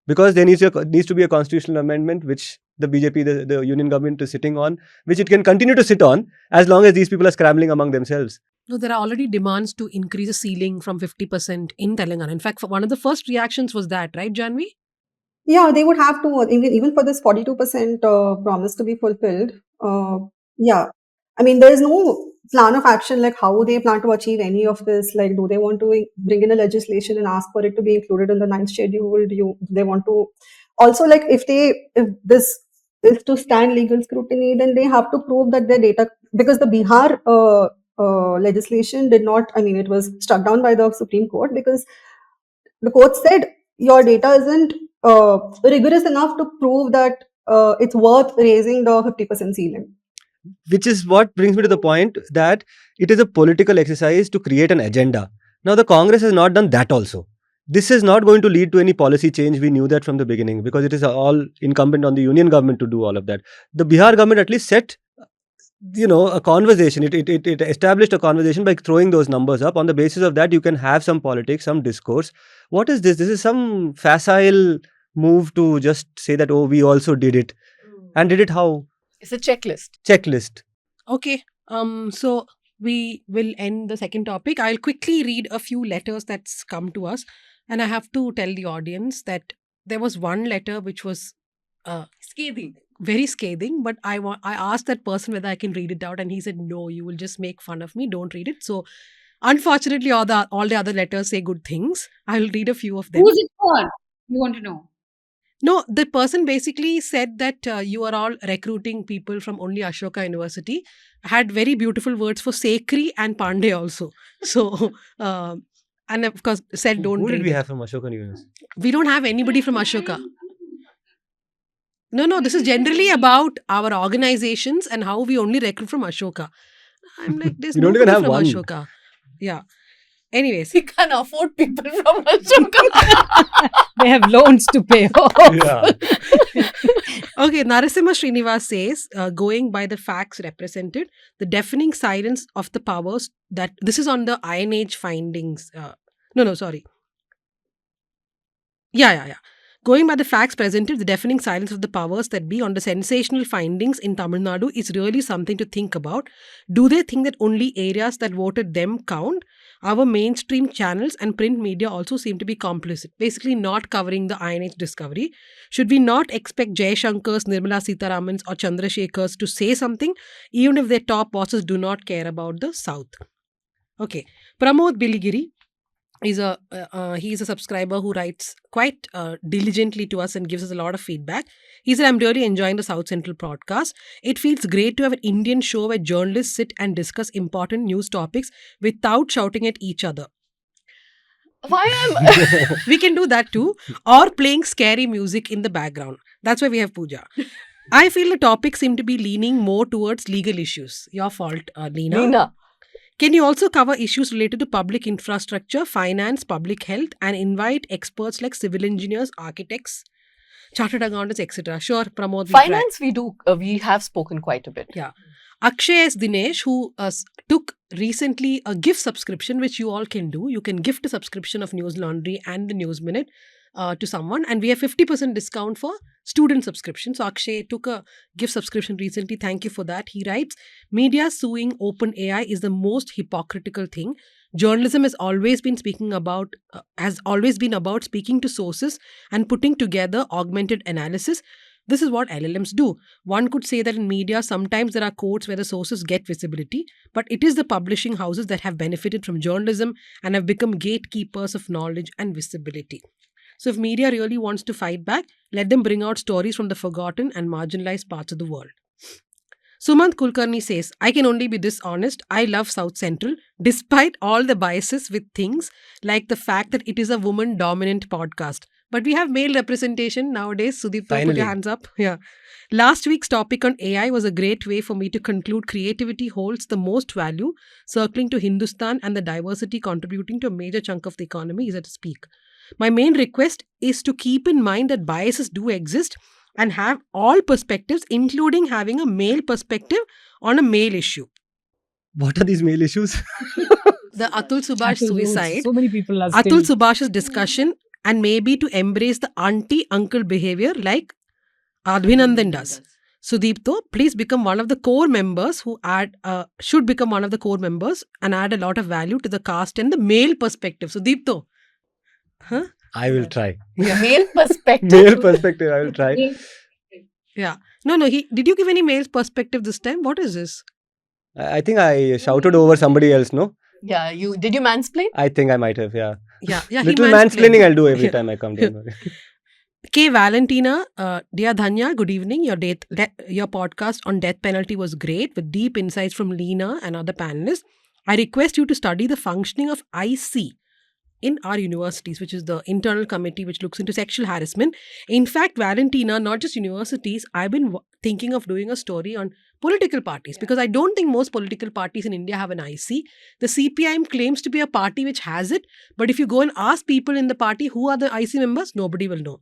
Because there needs to be a constitutional amendment which the BJP, the union government, is sitting on, which it can continue to sit on as long as these people are scrambling among themselves. No, there are already demands to increase the ceiling from 50% in Telangana. In fact, one of the first reactions was that, right, Jahnavi? Yeah, they would have to, even for this 42% promise to be fulfilled. Yeah, there is no plan of action, like how they plan to achieve any of this. Like, do they want to bring in a legislation and ask for it to be included in the 9th schedule? Do they want to also, like, if this is to stand legal scrutiny, then they have to prove that their data, because the Bihar legislation did not, it was struck down by the Supreme Court because the court said your data isn't rigorous enough to prove that it's worth raising the 50% ceiling. Which is what brings me to the point that it is a political exercise to create an agenda. Now, the Congress has not done that also. This is not going to lead to any policy change. We knew that from the beginning, because it is all incumbent on the union government to do all of that. The Bihar government at least set a conversation. It established a conversation by throwing those numbers up. On the basis of that, you can have some politics, some discourse. What is this? This is some facile move to just say that, oh, we also did it. And did it how? It's a checklist. Okay. So we will end the second topic. I'll quickly read a few letters that's come to us. And I have to tell the audience that there was one letter which was Scathing. Very scathing, but I asked that person whether I can read it out, and he said, no, you will just make fun of me, don't read it. So unfortunately, all the other letters say good things. I'll read a few of them. Who's it for? You want to know? No, the person basically said that you are all recruiting people from only Ashoka University. Had very beautiful words for Sekri and Pande also. So, and of course said don't read it. Who did we have from Ashoka University? We don't have anybody from Ashoka. No, this is generally about our organizations and how we only recruit from Ashoka. I'm like, there's You don't even have from one. Ashoka. Yeah. Anyways. We can't afford people from Ashoka. They have loans to pay off. Yeah. Okay, Narasimha Srinivas says, going by the facts represented, the deafening silence of the powers that... This is on the Iron Age findings. Sorry. Yeah. Going by the facts presented, the deafening silence of the powers that be on the sensational findings in Tamil Nadu is really something to think about. Do they think that only areas that voted them count? our mainstream channels and print media also seem to be complicit, basically not covering the Iron Age discovery. Should we not expect Jaishankars, Nirmala Sitaramans or Chandrasekhars to say something, even if their top bosses do not care about the South? Okay. Pramod Biligiri is he's a subscriber who writes quite diligently to us and gives us a lot of feedback. He said, I'm really enjoying the South Central podcast. It feels great to have an Indian show where journalists sit and discuss important news topics without shouting at each other. Why am We can do that too. Or playing scary music in the background. That's why we have Pooja. I feel the topics seem to be leaning more towards legal issues. Your fault, Leena. Leena? Can you also cover issues related to public infrastructure, finance, public health, and invite experts like civil engineers, architects, chartered accountants, etc.? Sure, Pramod. Finance, we have spoken quite a bit. Yeah. Akshay S. Dinesh, who took recently a gift subscription, which you all can do. You can gift a subscription of Newslaundry and the News Minute to someone, and we have 50% discount for student subscription. So Akshay took a gift subscription recently. Thank you for that. He writes, media suing OpenAI is the most hypocritical thing. Journalism has always been about speaking to sources and putting together augmented analysis. This is what LLMs do. One could say that in media, sometimes there are courts where the sources get visibility, but it is the publishing houses that have benefited from journalism and have become gatekeepers of knowledge and visibility. So if media really wants to fight back, let them bring out stories from the forgotten and marginalized parts of the world. Sumant Kulkarni says, I can only be this honest. I love South Central, despite all the biases with things like the fact that it is a woman-dominant podcast. But we have male representation nowadays. Sudipto, put your hands up. Yeah. Last week's topic on AI was a great way for me to conclude creativity holds the most value, circling to Hindustan and the diversity contributing to a major chunk of the economy is at speak. My main request is to keep in mind that biases do exist and have all perspectives, including having a male perspective on a male issue. What are these male issues? The Atul Subhash suicide, So many people are Atul still... Subhash's discussion, and maybe to embrace the auntie-uncle behavior like Advinandan does. Sudipto, please become one of the core members should become one of the core members and add a lot of value to the caste and the male perspective. Sudipto. Huh? I will try. Male perspective. Male perspective, I will try. Yeah. No, did you give any male perspective this time? What is this? I think I shouted over somebody else, no? Yeah, did you mansplain? I think I might have, yeah. Yeah. Little mansplaining I'll do every time I come down. K. Valentina, dear Dhanya, good evening. Your podcast on death penalty was great with deep insights from Leena and other panelists. I request you to study the functioning of IC in our universities, which is the internal committee which looks into sexual harassment. In fact, Valentina, not just universities, I've been thinking of doing a story on political parties because I don't think most political parties in India have an IC. The CPIM claims to be a party which has it, but if you go and ask people in the party who are the IC members, nobody will know.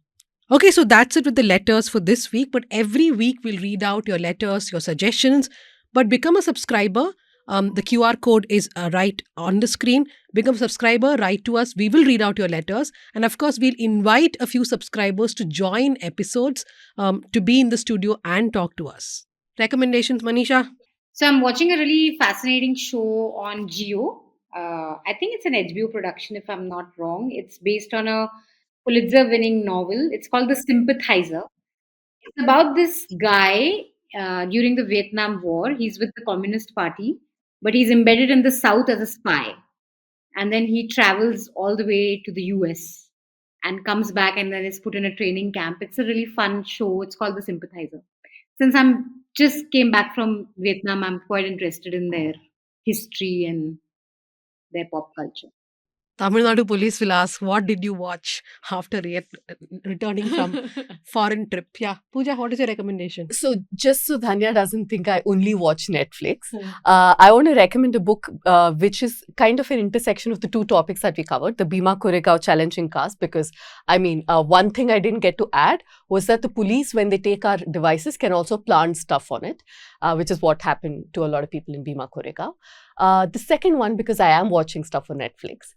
Okay, so that's it with the letters for this week, but every week we'll read out your letters, your suggestions, but become a subscriber. The QR code is right on the screen. Become a subscriber, write to us. We will read out your letters. And of course, we'll invite a few subscribers to join episodes to be in the studio and talk to us. Recommendations, Manisha? So I'm watching a really fascinating show on Geo. I think it's an HBO production, if I'm not wrong. It's based on a Pulitzer-winning novel. It's called The Sympathizer. It's about this guy during the Vietnam War. He's with the Communist Party, but he's embedded in the South as a spy. And then he travels all the way to the US and comes back and then is put in a training camp. It's a really fun show. It's called The Sympathizer. Since I'm just came back from Vietnam, I'm quite interested in their history and their pop culture. Tamil Nadu police will ask, what did you watch after returning from foreign trip? Yeah. Pooja, what is your recommendation? So just so Dhanya doesn't think I only watch Netflix, I want to recommend a book which is kind of an intersection of the two topics that we covered, the Bhima Koregaon challenging caste, because I mean, one thing I didn't get to add was that the police, when they take our devices, can also plant stuff on it, which is what happened to a lot of people in Bhima Koregaon. The second one, because I am watching stuff on Netflix,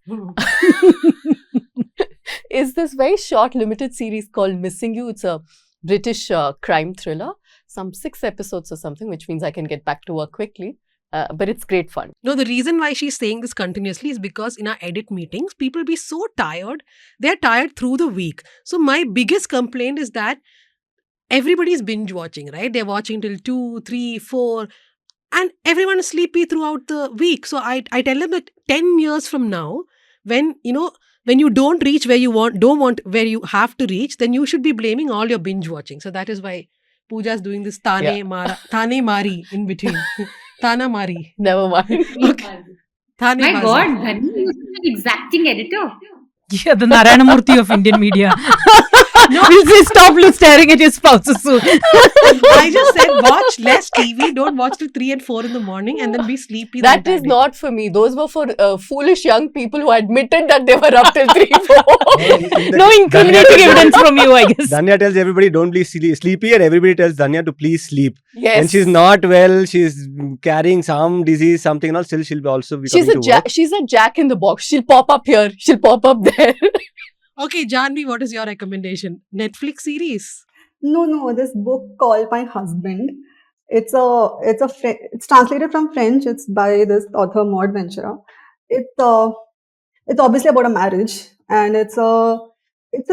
is this very short limited series called Missing You. It's a British crime thriller, some 6 episodes or something, which means I can get back to work quickly. But it's great fun. No, the reason why she's saying this continuously is because in our edit meetings, people be so tired. They're tired through the week. So my biggest complaint is that everybody's binge watching, right? They're watching till 2, 3, 4, and everyone is sleepy throughout the week. So I tell them that 10 years from now, when you don't reach where you don't want where you have to reach, then you should be blaming all your binge watching. So that is why Pooja's doing this Tane Mari in between. Tana Mari. Never mind. Okay. Thane My Bazi. God, Dhanya, you're such an exacting editor. Yeah, the Narayana Murthy of Indian media. We'll say stop staring at your spouses soon. I just said watch less TV. Don't watch till 3 and 4 in the morning and then be sleepy. the That entire is day. not for me. Those were for foolish young people who admitted that they were up till 3, 4. No incriminating evidence from you, I guess. Dhanya tells everybody don't be sleepy, and everybody tells Dhanya to please sleep. Yes. When she's not well, she's carrying some disease, something and all, still she'll also be She's coming to work. she's a jack in the box. She'll pop up here. She'll pop up there. Okay, Jahnavi, what is your recommendation? Netflix series? No, this book called My Husband. It's translated from French. It's by this author Maud Ventura. It's obviously about a marriage, and it's a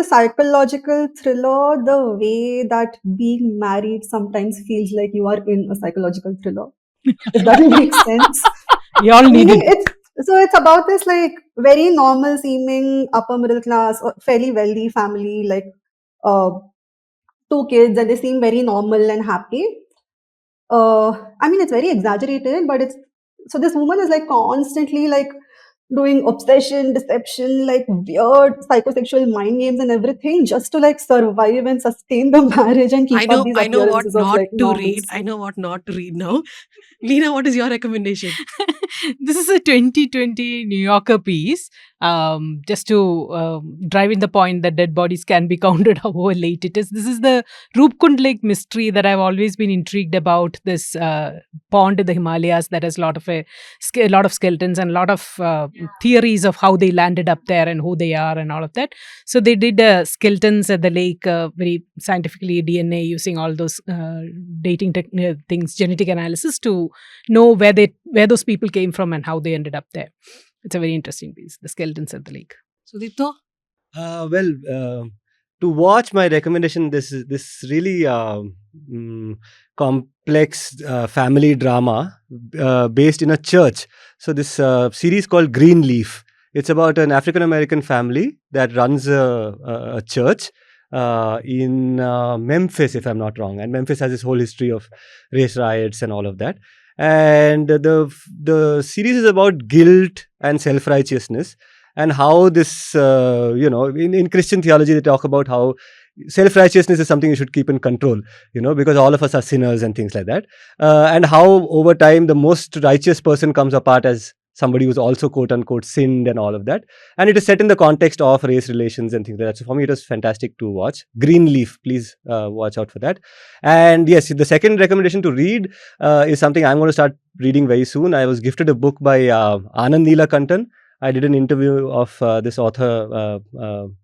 psychological thriller. The way that being married sometimes feels like you are in a psychological thriller. If that makes sense. You all need Meaning it. it's about this like very normal seeming upper middle class or fairly wealthy family, like uh, 2 kids, and they seem very normal and happy. I mean, it's very exaggerated, but so this woman is like constantly like doing obsession, deception, like weird psychosexual mind games and everything just to like survive and sustain the marriage and keep up these I know what appearances of not like to read. normalcy. I know what not to read now. Leena, what is your recommendation? This is a 2020 New Yorker piece. Just to drive in the point that dead bodies can be counted however late it is. This is the Rupkund Lake mystery that I've always been intrigued about. This pond in the Himalayas that has a lot of skeletons and a lot of theories of how they landed up there and who they are and all of that. So they did skeletons at the lake, very scientifically DNA using all those dating things, genetic analysis to know where those people came from and how they ended up there. It's a very interesting piece, the skeletons at the lake. Sudipto? To watch, my recommendation, this really complex family drama based in a church. So this series called Green Leaf. It's about an African American family that runs a church in Memphis, if I'm not wrong. And Memphis has this whole history of race riots and all of that. And the series is about guilt and self-righteousness, and how this, in Christian theology, they talk about how self-righteousness is something you should keep in control, because all of us are sinners and things like that. And how over time, the most righteous person comes apart as somebody who's also quote unquote sinned and all of that. And it is set in the context of race relations and things like that. So for me, it was fantastic to watch. Green Leaf, please watch out for that. And yes, the second recommendation to read is something I'm going to start reading very soon. I was gifted a book by Anand Neelakantan. I did an interview of this author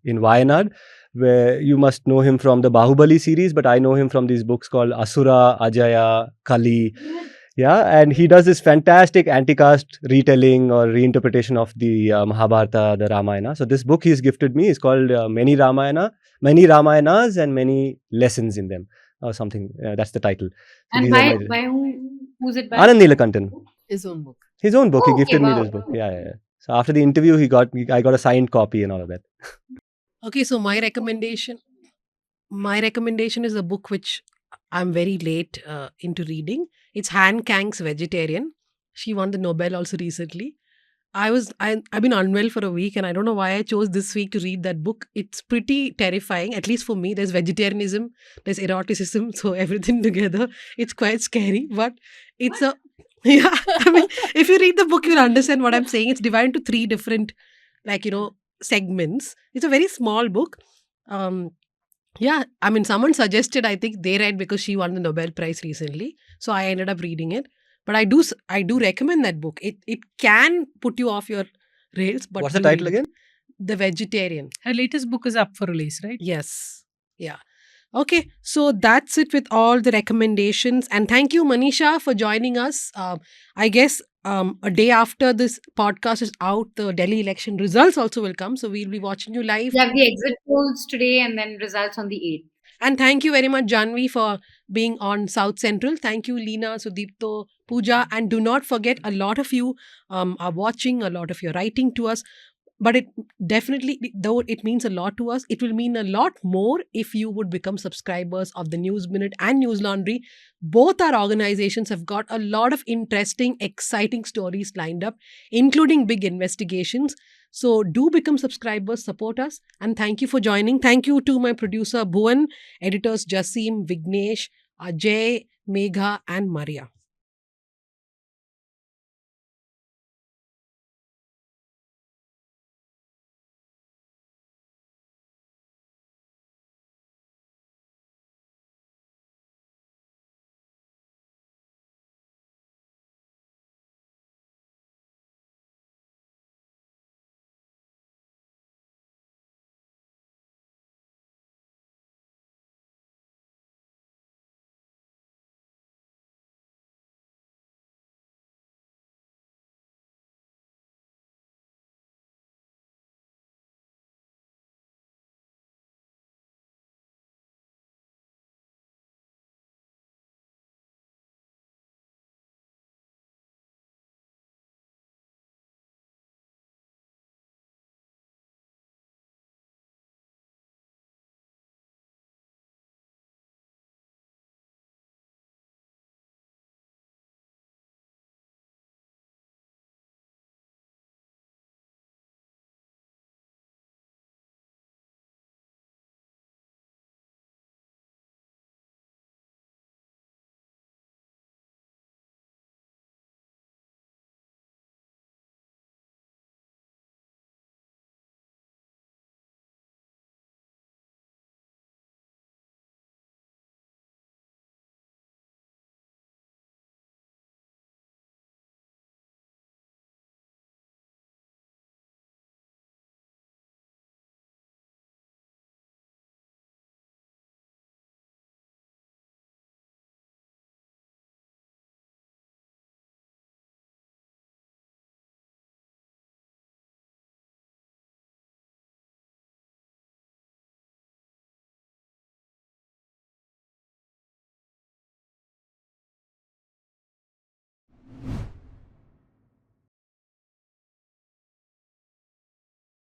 in Wayanad, where you must know him from the Bahubali series, but I know him from these books called Asura, Ajaya, Kali. Yeah, and he does this fantastic anti-caste retelling or reinterpretation of the Mahabharata, the Ramayana. So this book he's gifted me is called Many Ramayanas and Many Lessons in Them, or something. That's the title. So And these are by who's it by? Anand Neelakantan. His own book. His own book. Oh, He gifted okay, me wow. this book. Yeah. So after the interview, I got a signed copy and all of that. Okay, so my recommendation is a book which I'm very late into reading. It's Han Kang's Vegetarian. She won the Nobel also recently. I've been unwell for a week, and I don't know why I chose this week to read that book. It's pretty terrifying, at least for me. There's vegetarianism, there's eroticism, so everything together. It's quite scary, but it's a yeah. I mean, if you read the book, you'll understand what I'm saying. It's divided into 3 different, segments. It's a very small book. Yeah, I mean, someone suggested, I think they read because she won the Nobel Prize recently. So I ended up reading it. But I do recommend that book. It can put you off your rails. But What's the do title read it. again? The Vegetarian. Her latest book is up for release, right? Yes. Yeah. Okay, so that's it with all the recommendations. And thank you, Manisha, for joining us. I guess a day after this podcast is out, the Delhi election results also will come. So we'll be watching you live. We have the exit polls today and then results on the 8th. And thank you very much, Jahnavi, for being on South Central. Thank you, Leena, Sudipto, Pooja. And do not forget, a lot of you are watching, a lot of you are writing to us. But it definitely, though it means a lot to us, it will mean a lot more if you would become subscribers of the News Minute and Newslaundry. Both our organizations have got a lot of interesting, exciting stories lined up, including big investigations. So do become subscribers, support us, and thank you for joining. Thank you to my producer Bhuvan, editors Jasim, Vignesh, Ajay, Megha, and Maria.